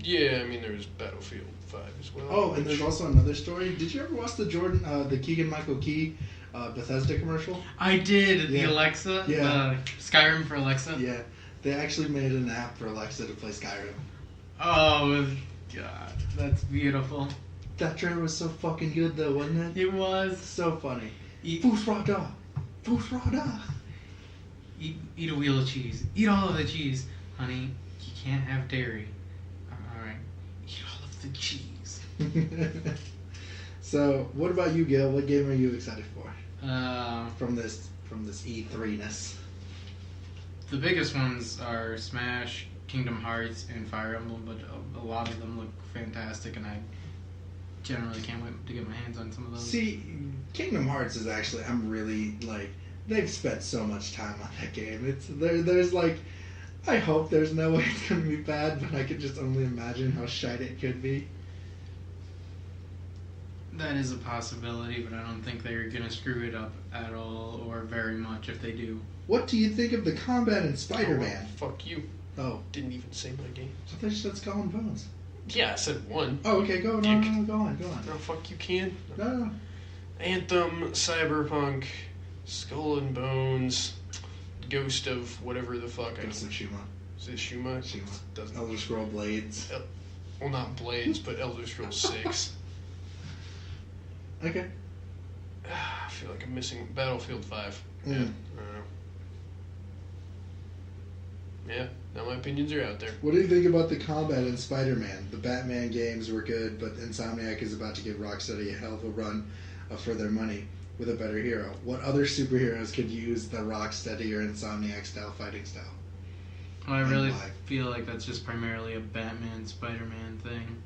Yeah, I mean there's Battlefield 5 as well. Oh, and there's also another story. Did you ever watch the Keegan-Michael Key Bethesda commercial? I did. Yeah. The Alexa. Yeah. Skyrim for Alexa. Yeah, they actually made an app for Alexa to play Skyrim. Oh, God. That's beautiful. That trailer was so fucking good though, wasn't it? It was. So funny. Eat, Fusrada! Fusrada! eat a wheel of cheese. Eat all of the cheese. Honey, you can't have dairy. Alright. Eat all of the cheese. So, what about you, Gil? What game are you excited for Uh, from this E3-ness? the biggest ones are Smash, Kingdom Hearts, and Fire Emblem, but a lot of them look fantastic, and I generally can't wait to get my hands on some of those. See, Kingdom Hearts is actually, I'm really, like, they've spent so much time on that game. There's like, I hope there's no way it's going to be bad, but I could just only imagine how shite it could be. That is a possibility, but I don't think they're going to screw it up at all, or very much if they do. What do you think of the combat in Spider-Man? Oh, well, fuck you. Oh. Didn't even say my games. I thought you said Skull and Bones. Yeah, I said one. Oh, okay, go on. Go on. No, fuck, you can. No. Anthem, Cyberpunk, Skull and Bones, Ghost of whatever the fuck. Ghost of Shuma. Is it Shuma? Doesn't. Elder Scroll Blades. Well, not Blades, but Elder Scrolls 6. Okay. I feel like I'm missing Battlefield 5. Mm. Yeah, I don't know. Yeah, now my opinions are out there. What do you think about the combat in Spider-Man? The Batman games were good, but Insomniac is about to give Rocksteady a hell of a run for their money with a better hero. What other superheroes could use the Rocksteady or Insomniac style fighting style? I really feel like that's just primarily a Batman, Spider-Man thing.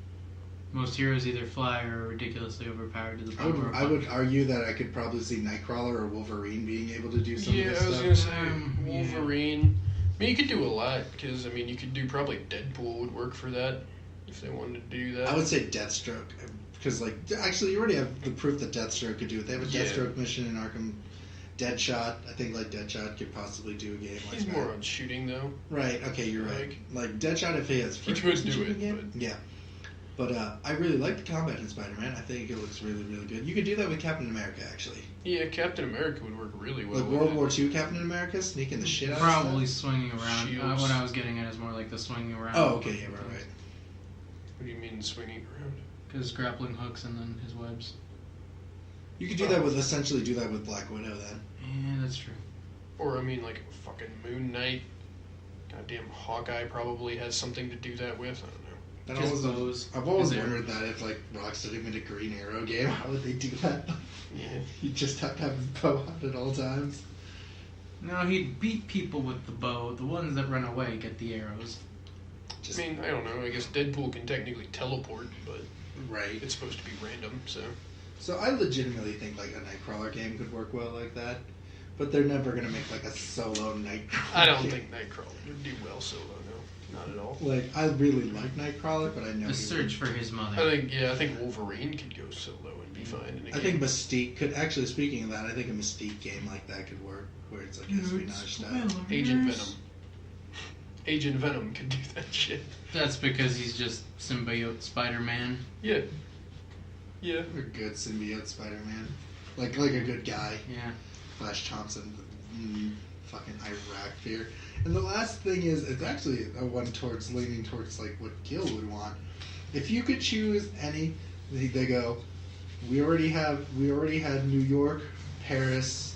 Most heroes either fly or are ridiculously overpowered to the point where... I would argue that I could probably see Nightcrawler or Wolverine being able to do some of this stuff. Yeah, I was going to say Wolverine. Yeah. I mean, you could do a lot, because, I mean, you could do probably Deadpool would work for that, if they wanted to do that. I would say Deathstroke, because, like, actually, you already have the proof that Deathstroke could do it. They have a Deathstroke mission in Arkham. Deadshot, I think, like, Deadshot could possibly do a game like that. He's more on shooting, though. Right, okay, you're right. Like, Deadshot, if he has first-person shooting game. Yeah. But I really like the combat in Spider-Man. I think it looks really, really good. You could do that with Captain America, actually. Yeah, Captain America would work really well. Like World War II Captain America, sneaking the shit out of stuff? Probably swinging around. What I was getting at is more like the swinging around. Oh, okay, yeah, right. What do you mean swinging around? Because grappling hooks and then his webs. You could do that with, essentially do that with Black Widow, then. Yeah, that's true. Or, I mean, like, fucking Moon Knight. Goddamn Hawkeye probably has something to do that with. I don't know. I've always wondered that if, like, Rocksteady made a Green Arrow game, how would they do that? Yeah. He'd just have to have his bow out at all times. No, he'd beat people with the bow. The ones that run away get the arrows. I mean, I don't know. I guess Deadpool can technically teleport, but right, it's supposed to be random, so... So I legitimately think, like, a Nightcrawler game could work well like that. But they're never going to make, like, a solo Nightcrawler I don't think Nightcrawler would do well solo, no. Not at all. Like, I really like Nightcrawler, but I know... The search for his mother. I think Wolverine could go solo and be fine in a game. I think Mystique could... Actually, speaking of that, I think a Mystique game like that could work, where it's, like, espionage style. Agent Venom could do that shit. That's because he's just symbiote Spider-Man. Yeah. Yeah. A good symbiote Spider-Man. Like a good guy. Yeah. Flash Thompson, fucking Iraq fear. And the last thing is, it's actually a one leaning towards like what Gil would want. If you could choose any, they go. We already had New York, Paris,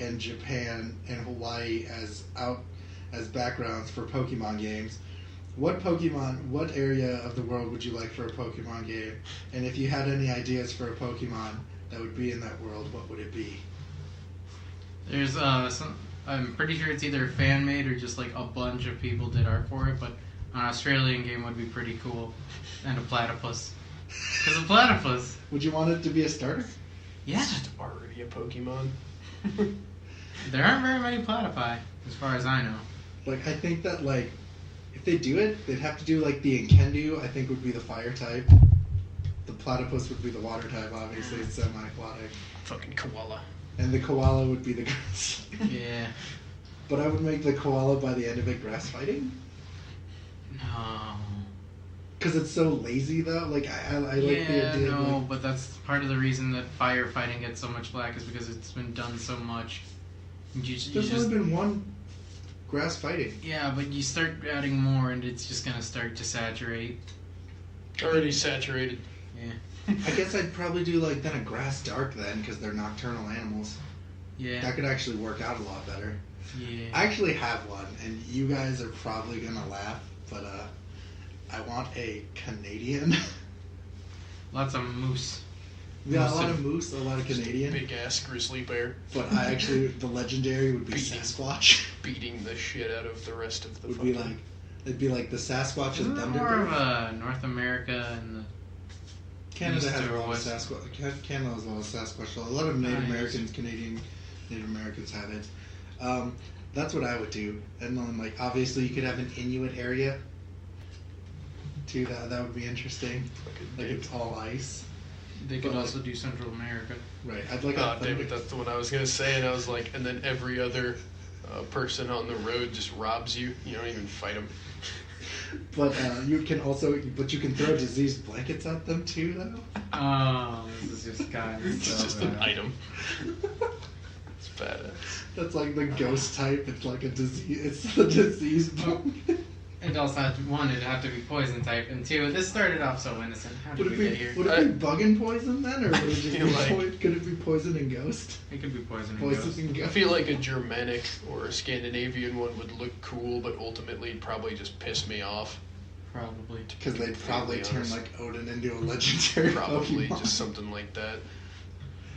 and Japan and Hawaii as backgrounds for Pokemon games. What area of the world would you like for a Pokemon game? And if you had any ideas for a Pokemon that would be in that world, what would it be? There's I'm pretty sure it's either fan made or just like a bunch of people did art for it, but an Australian game would be pretty cool. And a platypus. Because a platypus. Would you want it to be a starter? Yeah. It's just already a Pokemon. There aren't very many platypi, as far as I know. Like, I think that, like, if they do it, they'd have to do, like, the Enkendu, I think, would be the fire type. The platypus would be the water type, obviously. It's semi-aquatic. Fucking koala. And the koala would be the grass. Yeah. But I would make the koala, by the end of it, grass fighting. No. Because it's so lazy, though. Like, I like the idea of, like, but that's part of the reason that firefighting gets so much flack is because it's been done so much. There's only been one grass fighting. Yeah, but you start adding more and it's just going to start to saturate. Already saturated. Yeah. I guess I'd probably do, like, then a grass dark then, because they're nocturnal animals. Yeah. That could actually work out a lot better. Yeah. I actually have one, and you guys are probably going to laugh, but I want a Canadian. Lots of moose. Yeah, a lot of moose, a lot of Canadian. Big ass grizzly bear. But the legendary would be Sasquatch. Beating the shit out of the rest of the It'd be like the Sasquatch and Thunderbird. More of a North America and the Canada has a lot of Sasquatch. Canada has a lot of Sasquatch. A lot of Native Americans, Canadian Native Americans have it. That's what I would do. And then, like, obviously you could have an Inuit area too. That would be interesting. Like it's all ice. They could also do Central America. Right. I'd like damn it, that's the one I was gonna say, and I was like, and then every other a person on the road just robs you, you don't even fight them. But you can throw diseased blankets at them too, though. Oh, this is just kind of It's just an item. It's badass. That's like the ghost type. It's like a disease. It's the disease blanket. It also had to, one, it'd have to be poison type, and two, this started off so innocent. How did we get here? Would it be bug and poison then, or would it just be could it be poison and ghost? It could be poison and Poison ghost. and I ghost. feel like a Germanic or a Scandinavian one would look cool, but ultimately it'd probably just piss me off. Probably. Because they'd probably Completely turn honest. like Odin into a legendary Probably Pokemon. just something like that.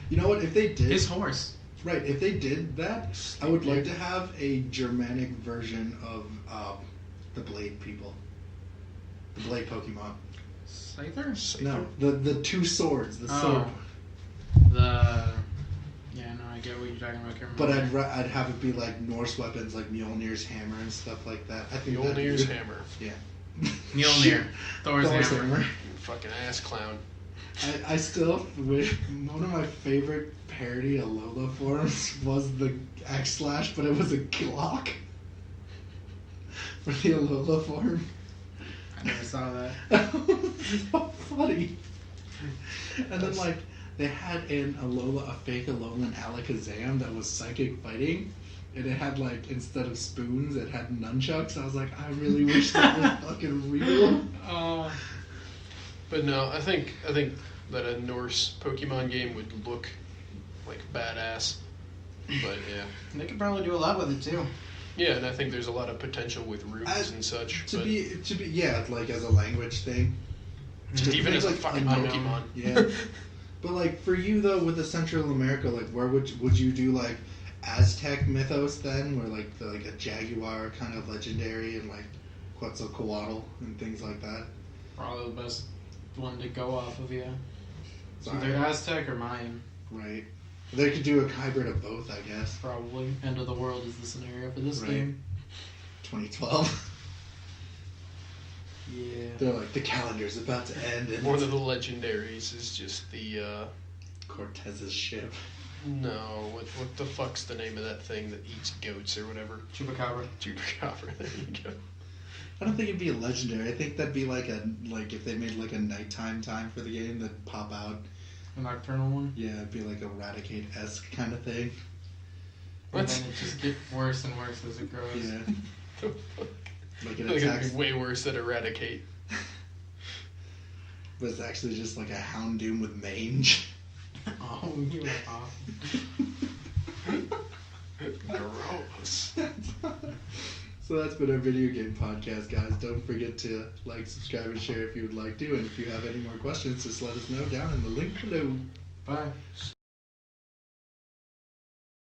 You know what? If they did, His horse. right? If they did that, I would like to have a Germanic version of the Blade people, the Blade Pokemon. Scyther? No, the two swords, the Oh. sword. Yeah, no, I get what you're talking about. I can't But remember. I'd have it be like Norse weapons, like Mjolnir's hammer and stuff like that. I think that'd be Mjolnir's good. hammer. Yeah. Mjolnir. Thor's Thor's hammer. hammer. You fucking ass clown. I still wish one of my favorite parody Alola forms was the Axe Slash, but it was a Glock for the Alola form. I never saw that. That was so funny. And then like they had in Alola a fake Alolan Alakazam that was psychic fighting. And it had like, instead of spoons, it had nunchucks. I was like, I really wish that was fucking real. Oh. But no, I think that a Norse Pokemon game would look like badass. But yeah. They could probably do a lot with it too. Yeah, and I think there's a lot of potential with runes and such. To but be yeah, like as a language thing. just even make, as a like, fucking unknown. Pokemon. Yeah. But like for you though, with the Central America, like where would you do like Aztec mythos then, where like a jaguar kind of legendary and like Quetzalcoatl and things like that? Probably the best one to go off of, yeah. It's Sorry. either Aztec or Mayan, Right. They could do a hybrid of both, I guess. probably. End of the world is the scenario for this Right. game. 2012. Yeah. They're like, the calendar's about to end, and One of the legendaries is just the Cortez's ship. no, what the fuck's the name of that thing that eats goats or whatever? Chupacabra. Chupacabra. There you go. I don't think it'd be a legendary. I think that'd be like if they made like a nighttime time for the game, that'd pop out. A nocturnal one. Yeah, it'd be like a Raticate-esque kind of thing. What? And then it just gets worse and worse as it grows. Yeah. Like it Like it'd attacks, be way worse than Eradicate. but it's actually just like a Houndoom with mange. Oh, you were off. Gross. So that's been our video game podcast, guys. Don't forget to like, subscribe, and share if you would like to. And if you have any more questions, just let us know down in the link below. Bye.